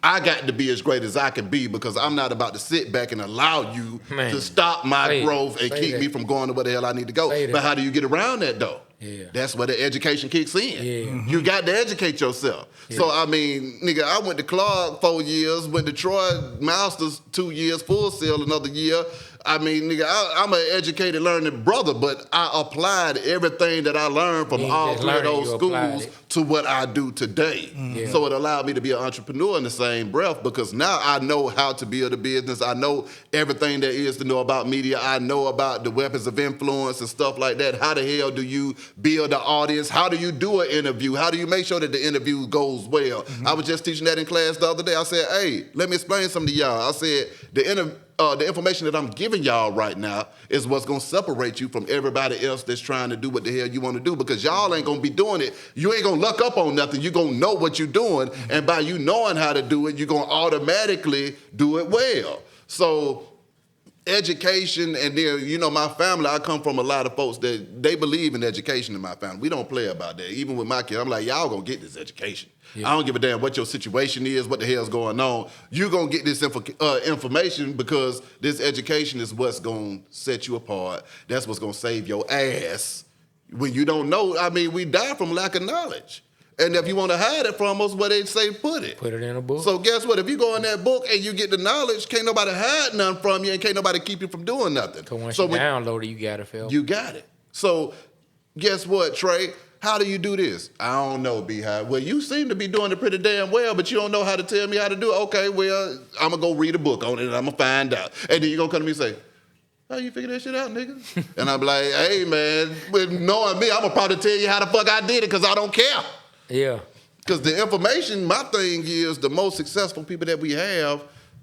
I got to be as great as I can be because I'm not about to sit back and allow you to stop my growth and keep me from going to where the hell I need to go. But how do you get around that, though? Yeah. That's where the education kicks in. Yeah. You got to educate yourself. Yeah. So, I mean, nigga, I went to Clark 4 years, went to Troy Masters 2 years, Full Sail another year. I mean, nigga, I'm an educated, learning brother, but I applied everything that I learned from all three of those schools to what I do today. So it allowed me to be an entrepreneur in the same breath because now I know how to build a business. I know everything there is to know about media. I know about the weapons of influence and stuff like that. How the hell do you build an audience? How do you do an interview? How do you make sure that the interview goes well? I was just teaching that in class the other day. I said, hey, let me explain something to y'all. I said, the information that I'm giving y'all right now is what's going to separate you from everybody else that's trying to do what the hell you want to do because y'all ain't going to be doing it. You ain't going to luck up on nothing. You're going to know what you're doing. And by you knowing how to do it, you're going to automatically do it well. So education, and then, you know, my family, I come from a lot of folks that they believe in education in my family. We don't play about that. Even with my kids, I'm like, y'all going to get this education. Yeah. I don't give a damn what your situation is, what the hell's going on. You're going to get this information because this education is what's going to set you apart. That's what's going to save your ass. When you don't know, I mean, we die from lack of knowledge. And if you want to hide it from us, where they say put it. Put it in a book. So guess what? If you go in that book and you get the knowledge, can't nobody hide nothing from you and can't nobody keep you from doing nothing. So once you download it, you got it, Phil. You got it. So guess what, Trey? How do you do this? I don't know, Beehive. Well, you seem to be doing it pretty damn well, but you don't know how to tell me how to do it. Okay, well, I'm going to go read a book on it and I'm going to find out. And then you're going to come to me and say, how you figure that shit out, nigga? And I'm like, hey, man, with knowing me, I'm going to probably tell you how the fuck I did it because I don't care. Yeah. Because the information, my thing is, the more successful people that we have,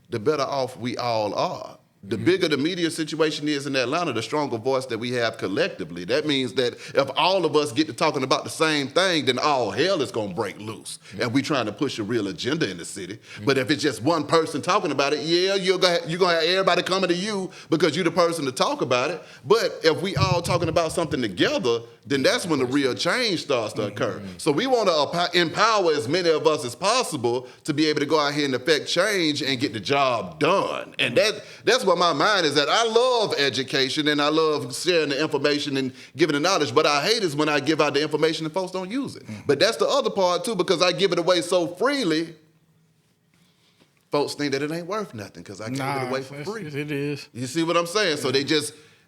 the better off we all are. The bigger the media situation is in Atlanta, the stronger voice that we have collectively. That means that if all of us get to talking about the same thing, then all hell is going to break loose. And we trying to push a real agenda in the city. But if it's just one person talking about it, yeah, you're going to have everybody coming to you because you're the person to talk about it. But if we all talking about something together, then that's when the real change starts to occur. So we want to empower as many of us as possible to be able to go out here and affect change and get the job done. And that's what my mind is that I love education and I love sharing the information and giving the knowledge, but I hate is when I give out the information and folks don't use it. But that's the other part too, because I give it away so freely, folks think that it ain't worth nothing because I give it away for free. It is. You see what I'm saying? So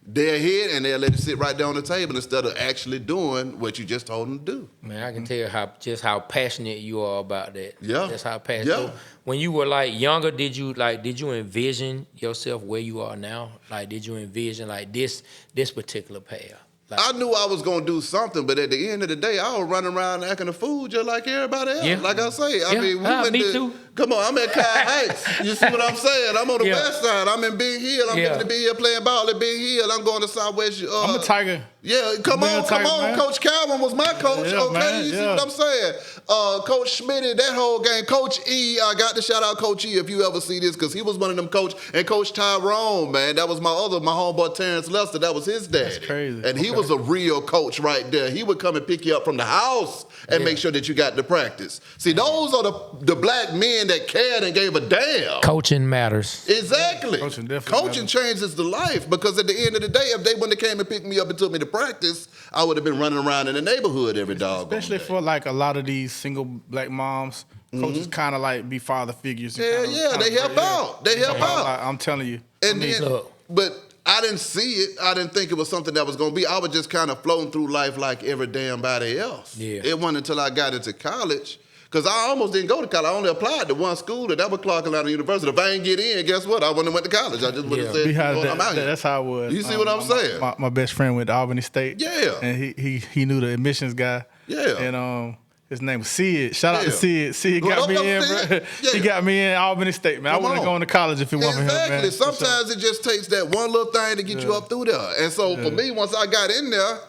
they're here and they'll let you sit right there on the table instead of actually doing what you just told them to do. Man, I can tell how passionate you are about that. Yeah. That's how passionate. Yeah. So when you were like younger, did you envision yourself where you are now? Like, did you envision like this particular path? I knew I was gonna do something, but at the end of the day, I was running around acting a fool just like everybody else. Yeah. Like I say, I mean, me too. Come on, I'm at Kyle Heights. You see what I'm saying? I'm on the Yeah. west side. I'm in Big Hill. I'm getting to Big Hill playing ball at Big Hill. I'm going to Southwest. I'm a Tiger. Yeah, come on, Man. Coach Calvin was my coach. Yeah, okay, man, you see what I'm saying? Coach Schmitty, that whole game. Coach E, I got to shout out Coach E if you ever see this, because he was one of them coach. And Coach Tyrone, man, that was my homeboy Terrence Lester. That was his daddy. That's crazy. And he was a real coach right there. He would come and pick you up from the house and make sure that you got to practice. See, those are the black men that cared and gave a damn. Coaching matters. Exactly. Coaching definitely matters. Changes the life, because at the end of the day, if they wouldn't have came and picked me up and took me to practice, I would have been running around in the neighborhood every dog. Especially for like a lot of these single black moms, coaches kind of like be father figures. They help out. They help out. Like, I'm telling you. And then, but I didn't see it. I didn't think it was something that was going to be. I was just kind of floating through life like every damn body else. Yeah. It wasn't until I got into college, because I almost didn't go to college. I only applied to one school, and that was Clark Atlanta University. If I ain't get in, guess what? I wouldn't have went to college. I just would have said, I'm out here. That's how it was. You see what I'm saying? My best friend went to Albany State. Yeah. And he knew the admissions guy. Yeah. And his name was Sid. Shout out to Yeah. Sid. Sid got me in, Sid. bro. Yeah. He got me in Albany State, man. Come I wouldn't have on. gone to college if it wasn't for him, man. Exactly. Sometimes it just takes that one little thing to get you up through there. And so for me, once I got in there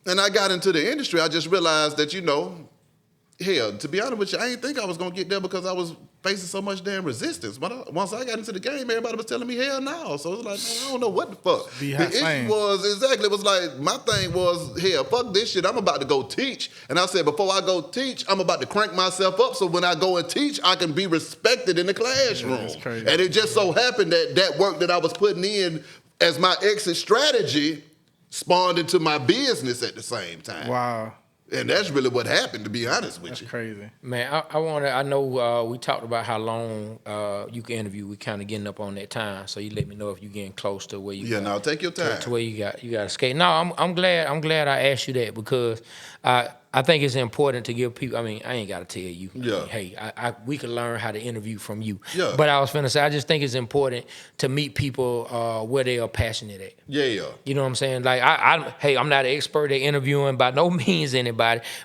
and I got into the industry, I just realized that, hell, to be honest with you, I didn't think I was going to get there because I was facing so much damn resistance. But once I got into the game, everybody was telling me hell no. So it was like, man, I don't know what the fuck. The issue was, it was like, my thing was, hell, fuck this shit. I'm about to go teach. And I said, before I go teach, I'm about to crank myself up so when I go and teach, I can be respected in the classroom. That's crazy. And it just so happened that work that I was putting in as my exit strategy spawned into my business at the same time. Wow. And that's really what happened, to be honest with That's you. crazy. Man, I know we talked about how long you can interview. We kind of getting up on that time, so you let me know if you're getting close to where you Yeah, now take your time. to where you got to skate. No, I'm glad I asked you that, because I think it's important to give people. I mean, I ain't got to tell you. Yeah. Hey, we can learn how to interview from you. Yeah. But I was finna say, I just think it's important to meet people where they are passionate at. Yeah. You know what I'm saying? Like, I'm not an expert at interviewing by no means anybody,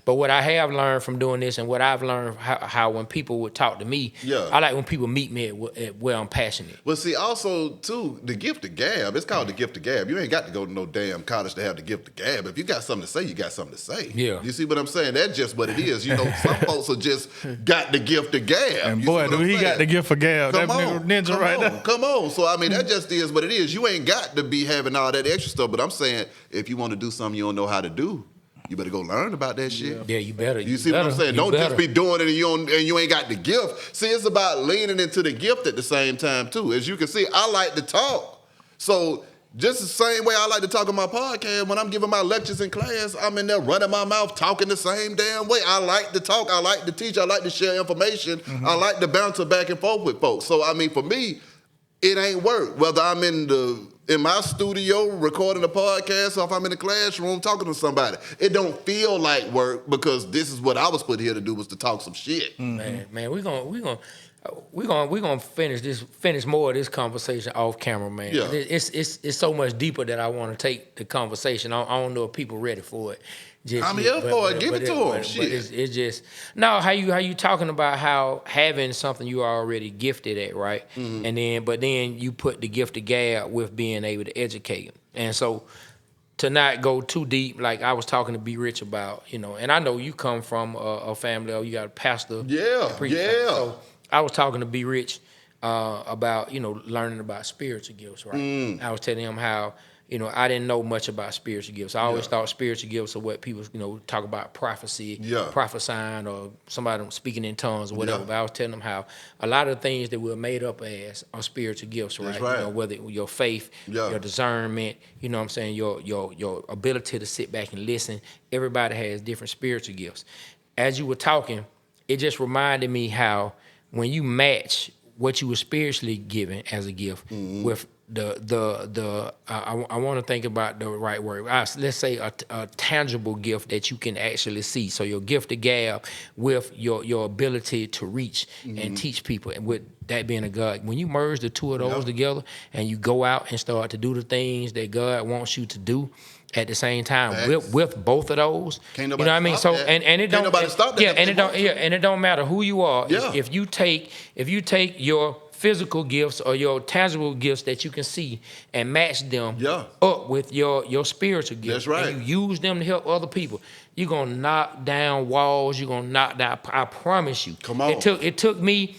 but what I have learned from doing this, and what I've learned how when people would talk to me, I like when people meet me at where I'm passionate. Well, see, also, too, the gift of gab, it's called the gift of gab. You ain't got to go to no damn college to have the gift of gab. If you got something to say, you got something to say. Yeah. You see what I'm saying? That's just what it is. Some folks are just got the gift of gab. And You boy, see what do I'm he got saying? the gift for gab. That ninja right there. Come on. So, I mean, that just is what it is. You ain't got to be having all that extra stuff. But I'm saying, if you want to do something you don't know how to do, you better go learn about that shit. Yeah, you better. You see what I'm saying? Don't just be doing it and you ain't got the gift. See, it's about leaning into the gift at the same time, too. As you can see, I like to talk. So just the same way I like to talk on my podcast, when I'm giving my lectures in class, I'm in there running my mouth, talking the same damn way. I like to talk. I like to teach. I like to share information. I like to bounce it back and forth with folks. So, I mean, for me, it ain't work. Whether I'm in my studio recording a podcast, or if I'm in the classroom talking to somebody, it don't feel like work, because this is what I was put here to do, was to talk some shit. Man, we're gonna finish more of this conversation off camera, man. Yeah. It's so much deeper that I want to take the conversation. I don't know if people ready for it. I'm here for it. Give it to them. Shit. But it's just no. How you talking about how having something you are already gifted at, right? And then you put the gift of gab with being able to educate them. And so to not go too deep, like I was talking to Be Rich about, and I know you come from a family, or you got a pastor. Yeah. So I was talking to Be Rich about, learning about spiritual gifts, right? I was telling him how, I didn't know much about spiritual gifts. I always thought spiritual gifts are what people, talk about prophecy, prophesying, or somebody speaking in tongues or whatever. But I was telling them how a lot of the things that we're made up as are spiritual gifts, right? That's right. Whether your faith, your discernment, you know what I'm saying, your ability to sit back and listen. Everybody has different spiritual gifts. As you were talking, it just reminded me how when you match what you were spiritually given as a gift with I want to think about the right word. Let's say a tangible gift that you can actually see. So your gift of gab with your ability to reach and teach people, and with that being a God, when you merge the two of those together and you go out and start to do the things that God wants you to do, at the same time Facts. with both of those. Can't You nobody know what I mean? stop So that. and it Can't don't nobody stop that Yeah, if and they it don't want to. yeah, and it don't matter who you are. Yeah. If you take your physical gifts or your tangible gifts that you can see and match them Yeah. up with your spiritual gifts. That's right. And you use them to help other people. You're gonna knock down walls. You're gonna knock down. I promise you. Come on. It took me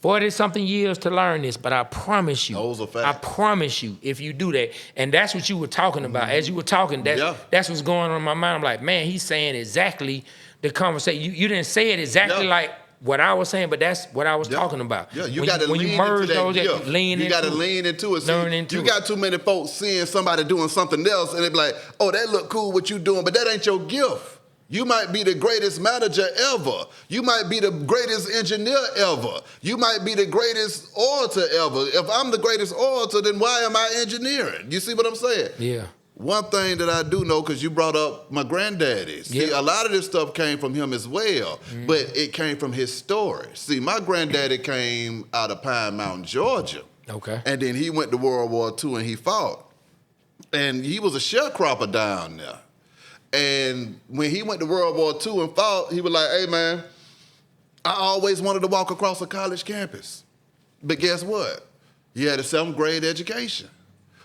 40-something years to learn this, but I promise you. Those are facts. I promise you, if you do that, and that's what you were talking about. As you were talking, that's what's going on in my mind. I'm like, man, he's saying exactly the conversation. You didn't say it exactly like what I was saying, but that's what I was talking about. Yeah, you When got to when lean you merge into that those, gift. You got to lean into it. See, learn into you it. got too many folks seeing somebody doing something else, and they be like, "Oh, that look cool what you doing," but that ain't your gift. You might be the greatest manager ever. You might be the greatest engineer ever. You might be the greatest orator ever. If I'm the greatest orator, then why am I engineering? You see what I'm saying? Yeah. One thing that I do know, because you brought up my granddaddy. See, a lot of this stuff came from him as well, but it came from his story. See, my granddaddy came out of Pine Mountain, Georgia. Okay. And then he went to World War II and he fought. And he was a sharecropper down there. And when he went to World War II and fought, he was like, "Hey, man, I always wanted to walk across a college campus." But guess what? He had a 7th grade education.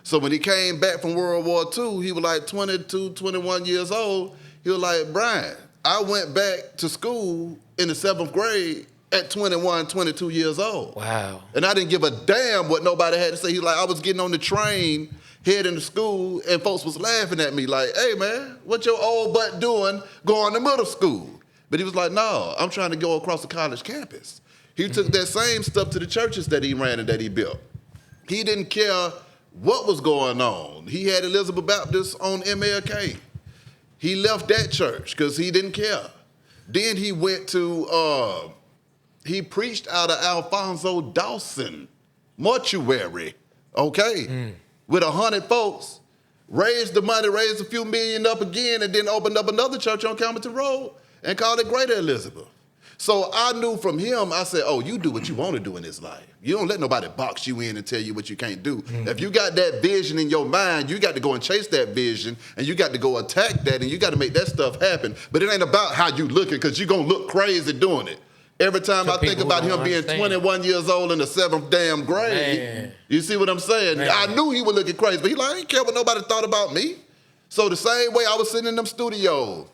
So when he came back from World War II, he was like 22, 21 years old. He was like, "Brian, I went back to school in the 7th grade at 21, 22 years old." Wow. And I didn't give a damn what nobody had to say. He was like, I was getting on the train heading to school, and folks was laughing at me like, "Hey, man, what your old butt doing going to middle school?" But he was like, "No, I'm trying to go across the college campus." He took that same stuff to the churches that he ran and that he built. He didn't care what was going on. He had Elizabeth Baptist on MLK. He left that church because he didn't care. Then he went to, he preached out of Alfonso Dawson mortuary, okay? With 100 folks, raised the money, raised a few million up again, and then opened up another church on Campbellton Road and called it Greater Elizabeth. So I knew from him, I said, "Oh, you do what you want to do in this life. You don't let nobody box you in and tell you what you can't do. If you got that vision in your mind, you got to go and chase that vision, and you got to go attack that, and you got to make that stuff happen. But it ain't about how you looking, because you're going to look crazy doing it." Every time I think about him being 21 years old in the 7th damn grade, Man. you see what I'm saying? Man. I knew he was looking crazy, but he like, I didn't care what nobody thought about me. So the same way I was sitting in them studios,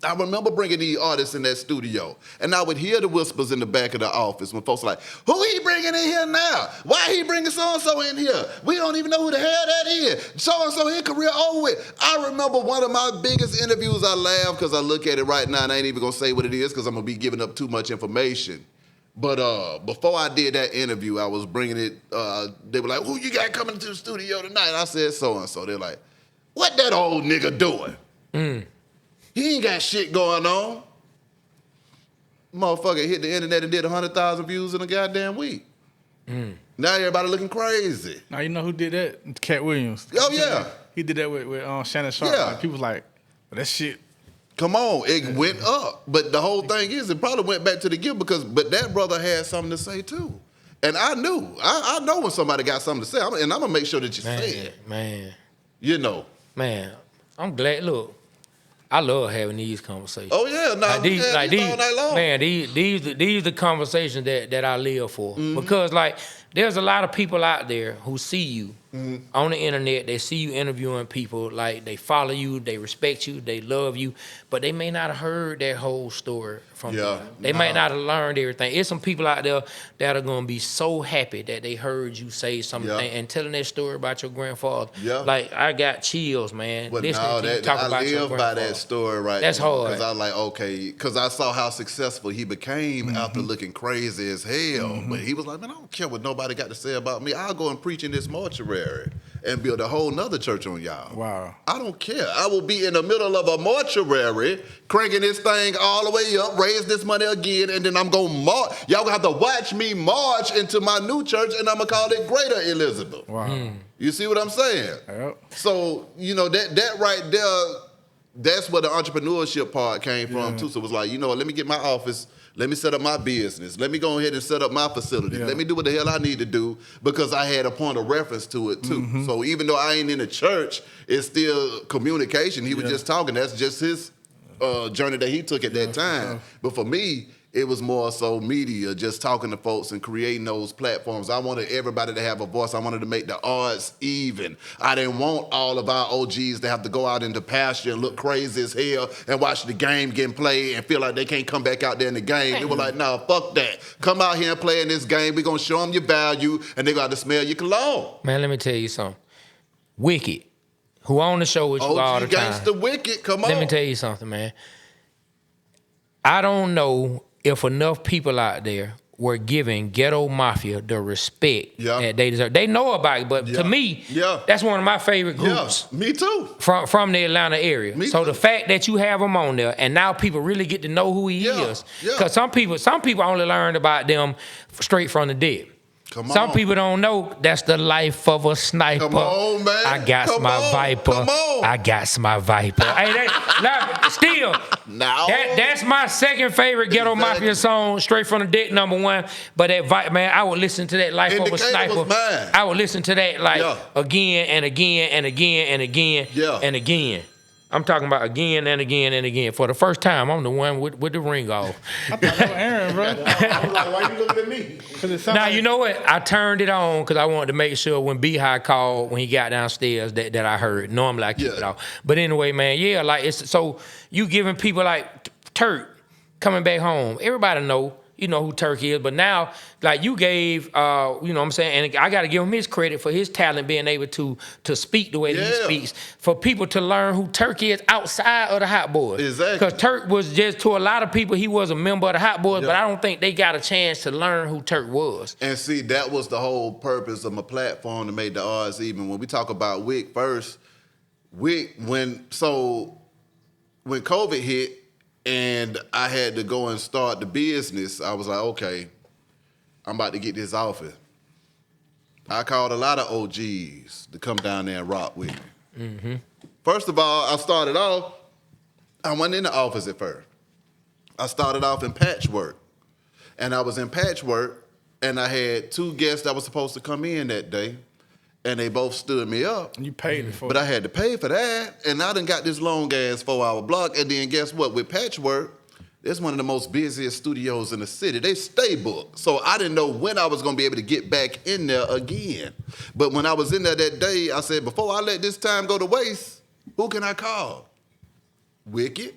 I remember bringing these artists in that studio, and I would hear the whispers in the back of the office when folks like, "Who he bringing in here now? Why he bringing so-and-so in here? We don't even know who the hell that is. So-and-so, his career over with." I remember one of my biggest interviews, I laugh because I look at it right now, and I ain't even going to say what it is because I'm going to be giving up too much information. But before I did that interview, I was bringing it, they were like, "Who you got coming to the studio tonight?" I said, "So-and-so." They're like, "What that old nigga doing?" He ain't got shit going on. Motherfucker hit the internet and did 100,000 views in a goddamn week. Now everybody looking crazy. Now you know who did that? Cat Williams. Oh, yeah. He did that with Shannon Sharp. Yeah. Like, people was like, "Well, that shit." Come on, it went up. But the whole thing is, it probably went back to the gift but that brother had something to say too. And I knew. I know when somebody got something to say, and I'm going to make sure that you say it. Man. You know. Man, I'm glad. Look, I love having these conversations. Oh, yeah. No, these all night long. man, these the conversations that I live for. Because like there's a lot of people out there who see you on the internet. They see you interviewing people. Like they follow you, they respect you, they love you, but they may not have heard that whole story from you. They might not have learned everything. There's some people out there that are gonna be so happy that they heard you say something and telling that story about your grandfather. Like I got chills, man. But listening to you talk I about your live by grandfather. that story right That's now. hard. Because I like, okay, because I saw how successful he became after looking crazy as hell. But he was like, "Man, I don't care what nobody got to say about me. I'll go and preach in this mortuary and build a whole nother church on y'all. Wow. I don't care. I will be in the middle of a mortuary, cranking this thing all the way up, raise this money again, and then I'm going to march. Y'all going to have to watch me march into my new church, and I'm going to call it Greater Elizabeth." Wow. You see what I'm saying? Yep. So, you know, that right there, that's where the entrepreneurship part came from too. So it was like, you know what, let me get my office, let me set up my business, let me go ahead and set up my facility, let me do what the hell I need to do, because I had a point of reference to it too. So even though I ain't in the church, it's still communication. He was just talking. That's just his journey that he took at that time. But for me, it was more so media, just talking to folks and creating those platforms. I wanted everybody to have a voice. I wanted to make the odds even. I didn't want all of our OGs to have to go out into pasture and look crazy as hell and watch the game getting played and feel like they can't come back out there in the game. They were like, nah, fuck that. Come out here and play in this game. We're going to show them your value, and they're going to smell your cologne. Man, let me tell you something. Wicked, who on the show with you all the time. OG Gangsta Wicked, come on. Let me tell you something, man. I don't know if enough people out there were giving Ghetto Mafia the respect that they deserve. They know about it, but to me, that's one of my favorite groups. Yeah, me too. From the Atlanta area. The fact that you have them on there, and now people really get to know who he is. Because some people only learned about them straight from the dead. Some people don't know that's the life of a sniper. Come on, man. I got my Viper. I got my Viper. Hey, still, that's my second favorite Ghetto Mafia song, straight from the deck, #1. But that Viper, man, I would listen to that Life of a Sniper. I would listen to that again and again and again and again and again. I'm talking about again and again and again. For the first time, I'm the one with the ring off. I thought that was Aaron, bro. I was like, why you looking at me? Now, you know what? I turned it on because I wanted to make sure when B-High called, when he got downstairs, that I heard. Normally, I keep it off. But anyway, man, it's so you giving people like Turk coming back home. Everybody know. You know who Turk is, but now, like you gave, you know what I'm saying, and I got to give him his credit for his talent, being able to speak the way that he speaks, for people to learn who Turk is outside of the Hot Boys. Exactly. Because Turk was just, to a lot of people, he was a member of the Hot Boys, but I don't think they got a chance to learn who Turk was. And see, that was the whole purpose of my platform, to make the odds even. When we talk about Wick first, Wick, when COVID hit, and I had to go and start the business, I was like, okay, I'm about to get this office. I called a lot of OGs to come down there and rock with me. First of all, I started off, I went in the office at first. I started off in patchwork. And I was in patchwork, and I had 2 guests that were supposed to come in that day, and they both stood me up. You paid it for But I had to pay for that, and I done got this long-ass 4-hour block, and then guess what? With Patchwork, it's one of the most busiest studios in the city. They stay booked. So I didn't know when I was going to be able to get back in there again. But when I was in there that day, I said, before I let this time go to waste, who can I call? Wicked.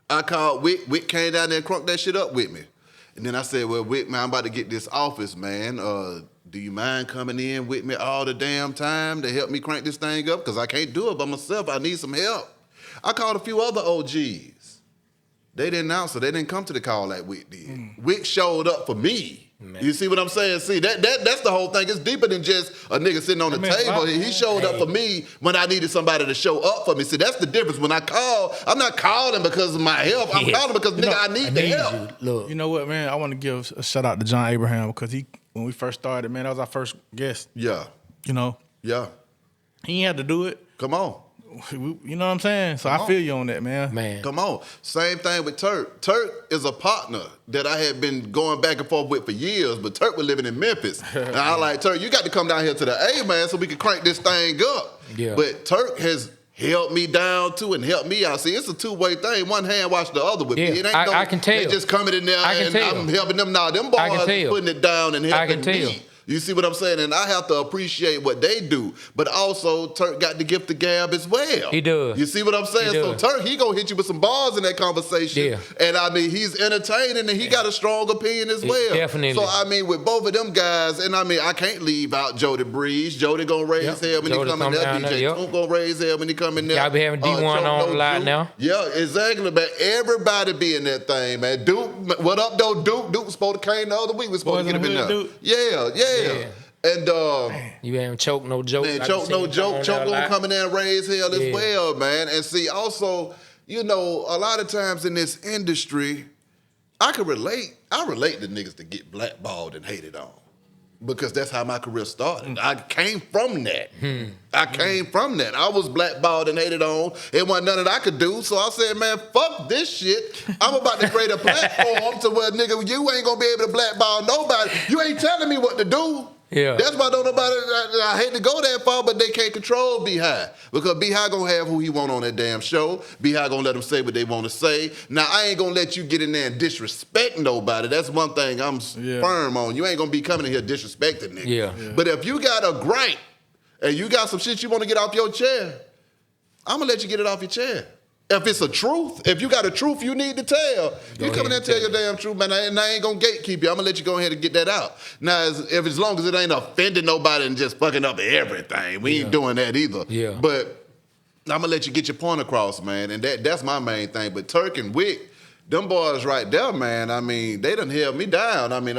I called Wick. Wick came down there and crunked that shit up with me. And then I said, well, Wick, man, I'm about to get this office, man. Do you mind coming in with me all the damn time to help me crank this thing up? Because I can't do it by myself. I need some help. I called a few other OGs. They didn't answer. They didn't come to the call like Wick did. Wick showed up for me. Man. You see what I'm saying? See, that's the whole thing. It's deeper than just a nigga sitting on the table. He showed up for me when I needed somebody to show up for me. See, that's the difference. When I call, I'm not calling because of my help. I'm calling because, nigga, I need the help. Look. You know what, man? I want to give a shout out to John Abraham, because when we first started, man, that was our first guest. Yeah. You know? Yeah. He ain't had to do it. Come on. You know what I'm saying? So I feel you on that, man. Come on. Same thing with Turk. Turk is a partner that I had been going back and forth with for years, but Turk was living in Memphis. And I like, Turk, you got to come down here to the A, man, so we can crank this thing up. Yeah. But Turk has held me down too and helped me out. See, it's a two-way thing. One hand wash the other with me. It ain't I can tell. They just coming in there and I'm helping them. Now, them boys putting it down and helping me. You see what I'm saying? And I have to appreciate what they do. But also, Turk got the gift of gab as well. He does. You see what I'm saying? So Turk, he gonna hit you with some bars in that conversation. Yeah. And I mean, he's entertaining and he got a strong opinion as well. Definitely. So I mean, with both of them guys, and I mean, I can't leave out Jody Breeze. Jody gonna raise hell when he come in there. DJ Toon gonna raise hell when he come in there. Y'all be having D1 on the line now. Yeah, exactly, man. Everybody be in that thing, man. Duke, what up, though, Duke? Duke was supposed to came the other week. We supposed to get him in there. Duke? Yeah. And you ain't choke no joke. Man, choke no joke. Choke gonna come in there and raise hell as well, man. And see, also, you know, a lot of times in this industry, I can relate. I relate to niggas that get blackballed and hated on. because that's how my career started. I came from that. I came from that. I was blackballed and hated on. It wasn't nothing I could do. So I said, man, fuck this shit. I'm about to create a platform to where, nigga, you ain't gonna be able to blackball nobody. You ain't telling me what to do. Yeah. That's why don't nobody, I hate to go that far, but they can't control B-High. Because B-High gonna have who he want on that damn show. B-High gonna let them say what they want to say. Now, I ain't gonna let you get in there and disrespect nobody. That's one thing I'm firm on. You ain't gonna be coming in here disrespecting niggas. Yeah. But if you got a gripe and you got some shit you want to get off your chair, I'm gonna let you get it off your chair. If it's a truth, if you got a truth you need to tell, you come in there and tell your damn truth, man, and I ain't gonna gatekeep you. I'm gonna let you go ahead and get that out. Now, as long as it ain't offending nobody and just fucking up everything, we ain't doing that either. Yeah. But I'm gonna let you get your point across, man, and that's my main thing. But Turk and Wick, them boys right there, man, I mean, they done held me down. I mean,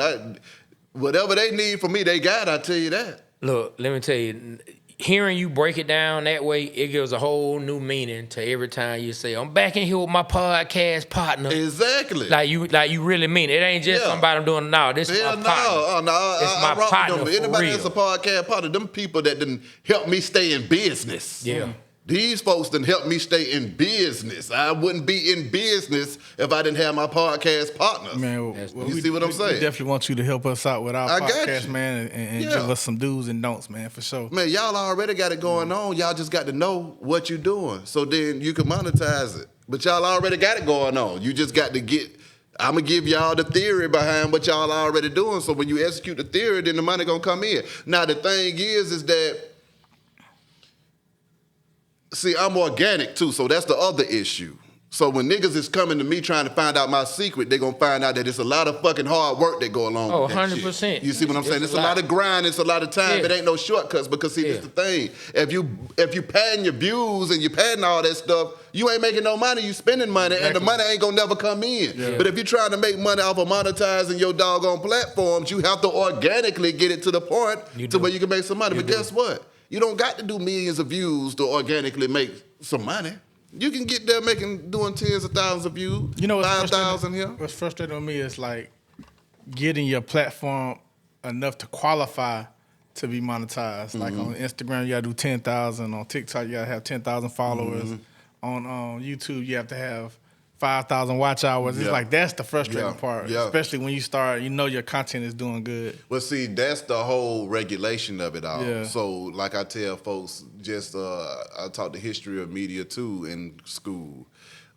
whatever they need from me, they got, I tell you that. Look, let me tell you, hearing you break it down that way, it gives a whole new meaning to every time you say, I'm back in here with my podcast partner. Exactly. Like you really mean it. It ain't just somebody I'm doing now. This is my partner. I my rock partner with them. for Anybody real. that's a podcast partner, them people that done help me stay in business. Yeah. These folks done help me stay in business. I wouldn't be in business if I didn't have my podcast partners. Man, you see what I'm saying? We definitely want you to help us out with our I got podcast, you. man, and give us some do's and don'ts, man, for sure. Man, y'all already got it going on. Y'all just got to know what you're doing. So then you can monetize it. But y'all already got it going on. You just got to I'm going to give y'all the theory behind what y'all already doing. So when you execute the theory, then the money going to come in. Now, the thing is that, see, I'm organic too, so that's the other issue. So when niggas is coming to me trying to find out my secret, they gonna find out that it's a lot of fucking hard work that go along with that 100%. shit. You see what I'm saying? It's a lot of grind, it's a lot of time. Yeah. It ain't no shortcuts because see, this the thing. If you padding your views and you padding all that stuff, you ain't making no money, you spending money, and the money ain't gonna never come in. Yeah. But if you're trying to make money off of monetizing your doggone platforms, you have to organically get it to the point to where you can make some money. But guess what? You don't got to do millions of views to organically make some money. You can get there doing tens of thousands of views. You know what's 5,000 here. What's frustrating with me is like getting your platform enough to qualify to be monetized. Like on Instagram, you gotta do 10,000. On TikTok, you gotta have 10,000 followers. On YouTube, you have to have 5,000 watch hours. It's like that's the frustrating part, especially when you start. You know your content is doing good. Well, see, that's the whole regulation of it all. Yeah. So, like I tell folks, I taught the history of media too in school.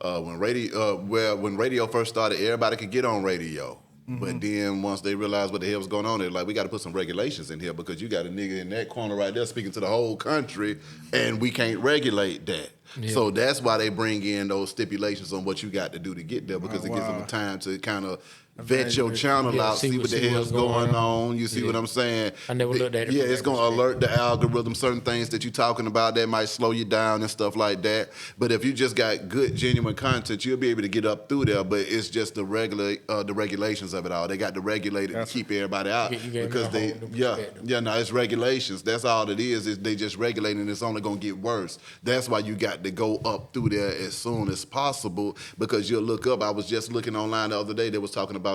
When radio first started, everybody could get on radio. But then once they realized what the hell was going on, they're like, we got to put some regulations in here because you got a nigga in that corner right there speaking to the whole country, and we can't regulate that. Yeah. So that's why they bring in those stipulations on what you got to do to get there because it gives them time to kind of vet your channel out, see what the hell's going on. You see what I'm saying? I never looked at it. Yeah, it's going to alert the algorithm, certain things that you're talking about that might slow you down and stuff like that. But if you just got good, genuine content, you'll be able to get up through there. But it's just the regulations of it all. They got to regulate it to keep everybody out because it's regulations. That's all it is they just regulating and it's only going to get worse. That's why you got to go up through there as soon as possible because you'll look up. I was just looking online the other day. They was talking about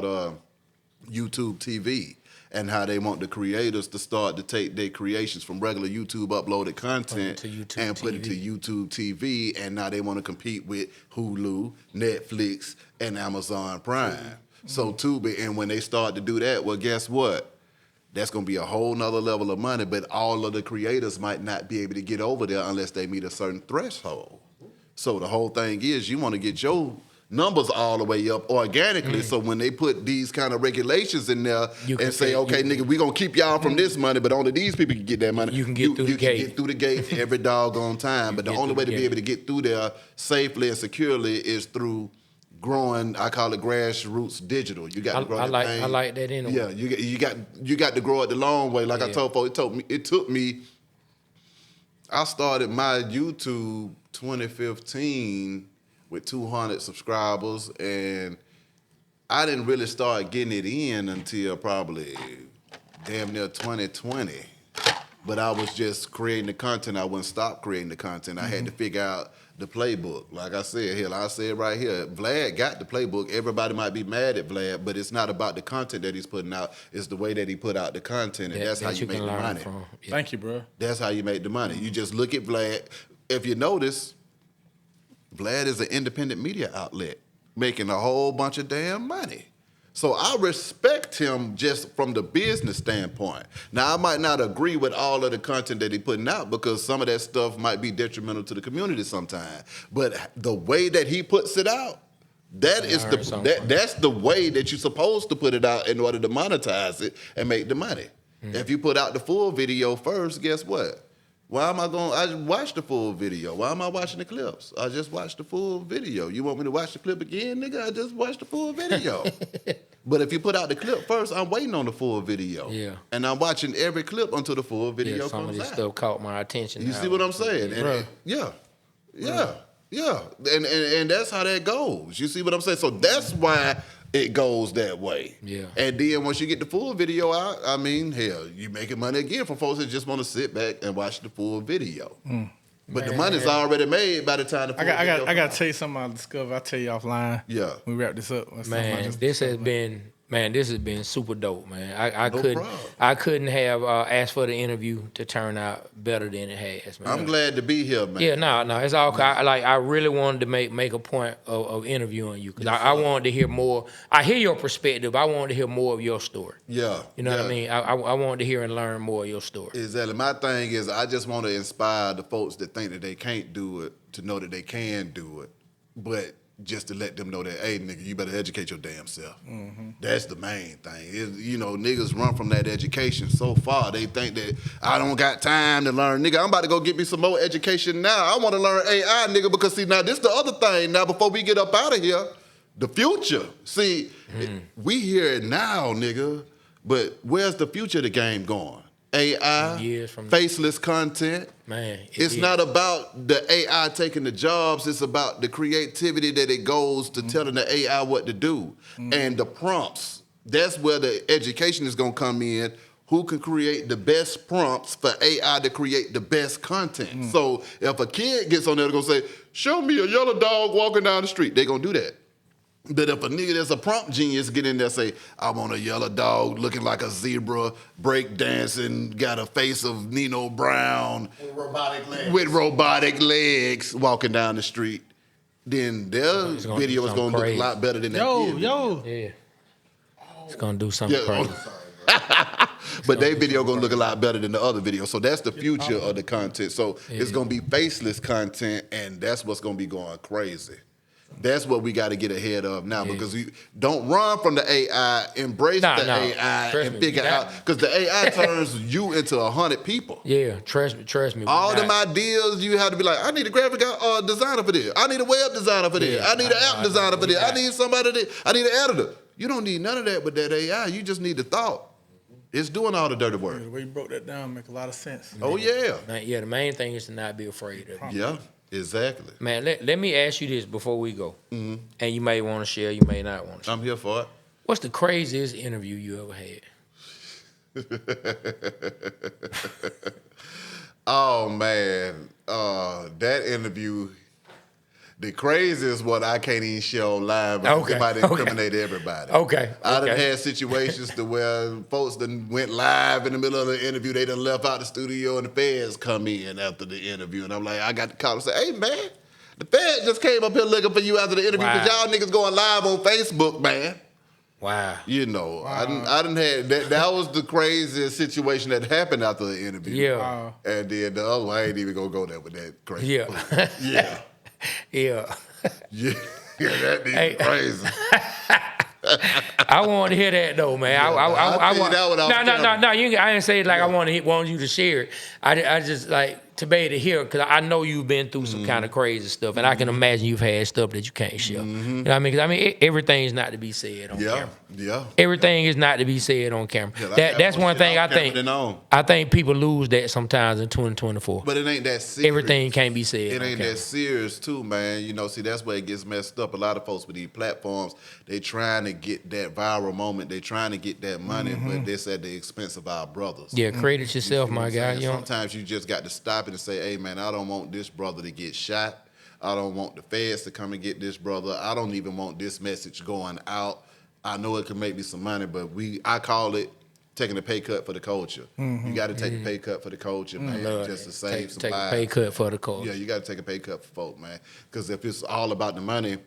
YouTube TV and how they want the creators to start to take their creations from regular YouTube uploaded content and put it to YouTube TV, and now they want to compete with Hulu, Netflix, and Amazon Prime. So Tubi, and when they start to do that, well, guess what? That's going to be a whole nother level of money, but all of the creators might not be able to get over there unless they meet a certain threshold. So the whole thing is you want to get your numbers all the way up organically. So when they put these kind of regulations in there and say, okay, nigga, we gonna keep y'all from this money, but only these people can get that money. You can get through the gate. You can get through the gate every doggone time. But the only way to be able to get through there safely and securely is through growing, I call it grassroots digital. You got to grow that thing. I like that anyway. Yeah, you got to grow it the long way. Like I told folks, it took me, I started my YouTube 2015 with 200 subscribers, and I didn't really start getting it in until probably damn near 2020. but I was just creating the content. I wouldn't stop creating the content. I had to figure out the playbook. Like I said here, I said right here, Vlad got the playbook. Everybody might be mad at Vlad, but it's not about the content that he's putting out. It's the way that he put out the content, and that's how you make the money. Yeah. Thank you, bro. That's how you make the money. You just look at Vlad. If you notice, Vlad is an independent media outlet making a whole bunch of damn money. So I respect him just from the business standpoint. Now, I might not agree with all of the content that he's putting out because some of that stuff might be detrimental to the community sometimes. But the way that he puts it out, that's the way that you're supposed to put it out in order to monetize it and make the money. If you put out the full video first, guess what? Why am I going? I watched the full video. Why am I watching the clips? I just watched the full video. You want me to watch the clip again, nigga? I just watched the full video. But if you put out the clip first, I'm waiting on the full video. Yeah. And I'm watching every clip until the full video comes out. Some of this stuff caught my attention. You see what I'm saying? Yeah. And that's how that goes. You see what I'm saying? So that's why it goes that way. Yeah. And then once you get the full video out, I mean, hell, you making money again for folks that just want to sit back and watch the full video. But the money's already made by the time the full video I got to tell you something I discovered. I'll tell you offline. Yeah. We wrap this up. Man, this has been super dope, man. I couldn't have asked for the interview to turn out better than it has, man. I'm glad to be here, man. Yeah, no, it's all. I really wanted to make a point of interviewing you because I wanted to hear more. I hear your perspective. I wanted to hear more of your story. Yeah. You know what I mean? I wanted to hear and learn more of your story. Exactly. My thing is I just want to inspire the folks that think that they can't do it to know that they can do it. But just to let them know that, hey, nigga, you better educate your damn self. That's the main thing. Niggas run from that education so far. They think that I don't got time to learn. Nigga, I'm about to go get me some more education now. I want to learn AI, nigga, because, see, now this the other thing. Now, before we get up out of here, the future. See, we hear it now, nigga, but where's the future of the game going? AI, faceless content. Man, it's not about the AI taking the jobs. It's about the creativity that it goes to telling the AI what to do. And the prompts. That's where the education is going to come in. Who can create the best prompts for AI to create the best content? So if a kid gets on there, they're going to say, show me a yellow dog walking down the street. They're going to do that. But if a nigga that's a prompt genius get in there and say, I want a yellow dog looking like a zebra, break dancing, got a face of Nino Brown. With robotic legs walking down the street, then their video is going to look a lot better than that kid. Yeah. It's going to do something crazy. But their video going to look a lot better than the other video. So that's the future of the content. So it's going to be faceless content, and that's what's going to be going crazy. That's what we got to get ahead of now because we don't run from the AI, embrace the AI and figure out, because the AI turns you into 100 people. Yeah, trust me. All them ideas, you have to be like, I need a graphic designer for this. I need a web designer for this. I need an app designer for this. I need somebody I need an editor. You don't need none of that with that AI. You just need the thought. It's doing all the dirty work. The way you broke that down make a lot of sense. Oh, yeah. Yeah, the main thing is to not be afraid of it. Yeah. Exactly. Man, let me ask you this before we go. And you may want to share, you may not want to share. I'm here for it. What's the craziest interview you ever had? Oh, man. That interview, the craziest one I can't even show live because it might incriminate everybody. I done had situations to where folks done went live in the middle of the interview. They done left out the studio and the feds come in after the interview. And I'm like, I got to call and say, hey, man, the feds just came up here looking for you after the interview because y'all niggas going live on Facebook, man. Wow. You know, I done had, that was the craziest situation that happened after the interview. Yeah. And then the other one, I ain't even going to go there with that crazy. Yeah. Yeah. Yeah. Yeah, that be crazy. I want to hear that though, man. I want that one. No. I didn't say it like I want you to share it. I just like to be able to hear, because I know you've been through some kind of crazy stuff, and I can imagine you've had stuff that you can't share. You know what I mean? 'Cause I mean, everything is not to be said on camera. Yeah. Everything is not to be said on camera. That's one thing I think people lose that sometimes in 2024. But it ain't that serious. Everything can't be said. It ain't that serious too, man. You know, see, that's where it gets messed up. A lot of folks with these platforms, they trying to get that viral moment. They trying to get that money, but this at the expense of our brothers. Yeah, credit yourself, my guy. You know? Sometimes you just got to stop it and say, hey, man, I don't want this brother to get shot. I don't want the feds to come and get this brother. I don't even want this message going out. I know it can make me some money, but I call it taking a pay cut for the culture. You got to take a pay cut for the culture, man, just to save some lives. Take a pay cut for the culture. Yeah, you got to take a pay cut for folk, man. Because if it's all about the money,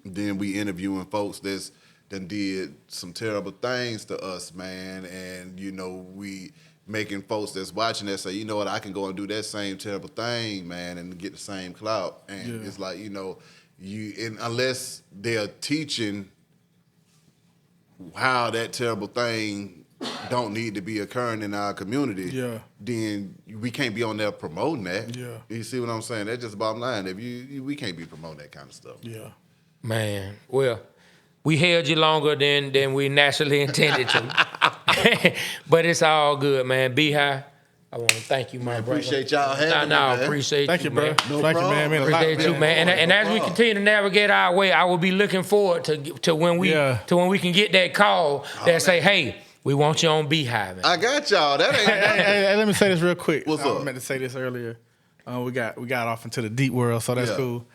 then we interviewing folks that's done did some terrible things to us, man, and, you know, we making folks that's watching that say, you know what, I can go and do that same terrible thing, man, and get the same clout. And it's like, you know, unless they're teaching how that terrible thing don't need to be occurring in our community, then we can't be on there promoting that. Yeah. You see what I'm saying? That's just the bottom line. We can't be promoting that kind of stuff. Yeah. Man, well, we held you longer than we naturally intended to. But it's all good, man. Beehive, I want to thank you, my brother. Appreciate y'all having me, man. Appreciate Thank you, bro. man. No Thank you, problem. man. Appreciate you, man. And as we continue to navigate our way, I will be looking forward to when we can get that call that say, hey, we want you on Beehive. I got y'all. That ain't Hey, let me say this real quick. What's up? I meant to say this earlier. We got off into the deep world, so that's cool.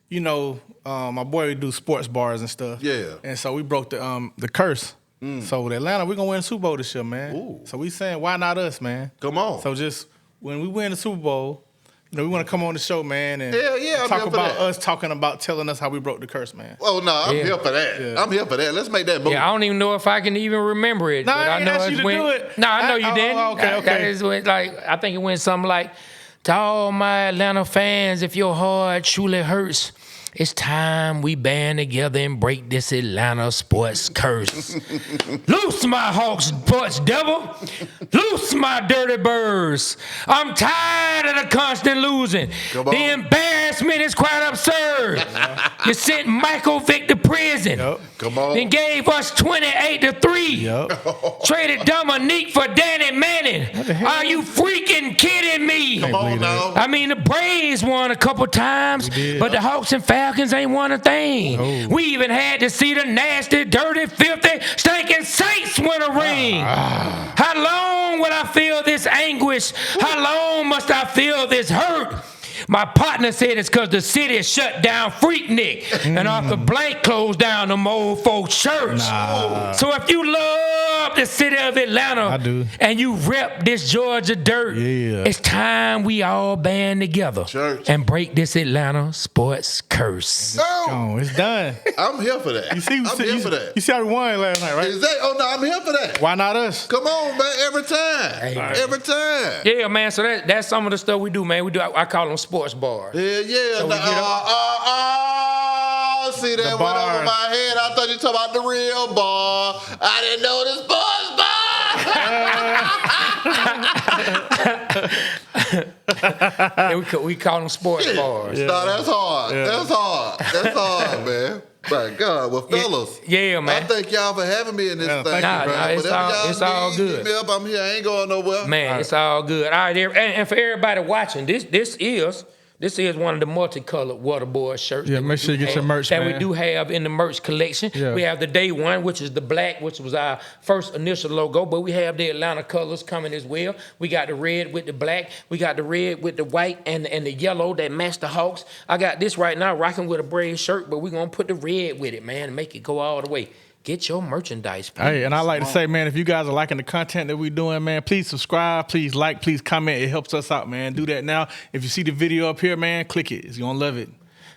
You know, my boy we do sports bars and stuff. Yeah. And so we broke the curse. So with Atlanta, we're gonna win the Super Bowl this year, man. Ooh. So we saying, why not us, man? Come on. So just when we win the Super Bowl, you know, we want to come on the show, man, and Hell yeah, I'm talk here for about that. us talking about telling us how we broke the curse, man. Oh, no, I'm here for that. Yeah. I'm here for that. Let's make that move. Yeah, I don't even know if I can even remember it. No, but I I ain't know asked it you to went. do it. No, I know you didn't. Okay. That is what, like, I think it went something like, to all my Atlanta fans, if your heart truly hurts, it's time we band together and break this Atlanta sports curse. Loose my Hawks sports devil. Loose my dirty birds. I'm tired of the constant losing. The embarrassment is quite absurd. You sent Michael Vick to prison. Come on. Then gave us 28-3. Traded Dominique for Danny Manning. Are you freaking kidding me? Come on now. I mean, the Braves won a couple times, but the Hawks and Falcons ain't won a thing. We even had to see the nasty, dirty, filthy, stinking Saints win a ring. How long will I feel this anguish? How long must I feel this hurt? My partner said it's because the city shut down Freaknik and Arthur Blank closed down the old folks church. So if you love the city of Atlanta I do. and you rep this Georgia dirt, it's time we all band together and break this Atlanta sports curse. Oh, it's done. I'm here for that. You see, I'm here for that. You see how we won last night, right? Oh, no, I'm here for that. Why not us? Come on, man. Every time. Every time. Yeah, man. So that's some of the stuff we do, man. We do. I call them sports bars. Yeah. So we get See, that went over my head. I thought you were talking about the real bar. I didn't know the sports bar. Yeah, we call them sports bars. No, that's hard. That's hard, man. My God, well, fellas. Yeah, man. I thank y'all for having me in this thing. It's all good. Hit me up. I'm here. I ain't going nowhere. Man, it's all good. All right, and for everybody watching, this is one of the multicolored Waterboyz shirts. Yeah, make sure you get your merch, that man. we do have in the merch collection. Yeah. We have the day one, which is the black, which was our first initial logo, but we have the Atlanta colors coming as well. We got the red with the black. We got the red with the white and the yellow that match the Hawks. I got this right now rocking with a Braves shirt, but we're going to put the red with it, man, and make it go all the way. Get your merchandise, please. Hey, and I like to say, man, if you guys are liking the content that we're doing, man, please subscribe, please like, please comment. It helps us out, man. Do that now. If you see the video up here, man, click it. You're going to love it.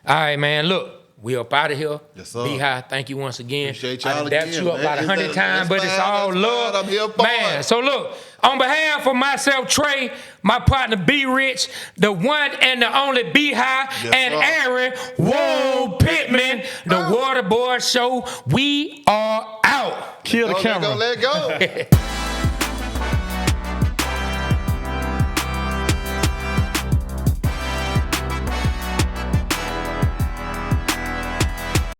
All right, man. Look, we up out of here. Yes, sir. Beehive, thank you once again. Appreciate y'all I done dapped again, you up man. about 100 times, but it's all that's love. fine. I'm here for man, it. so look, on behalf of myself, Trey, my partner B Rich, the one and the only Beehive, and sir. Aaron, Whoa Pittman, the Waterboyz Show, we are out. Kill the camera. Let go.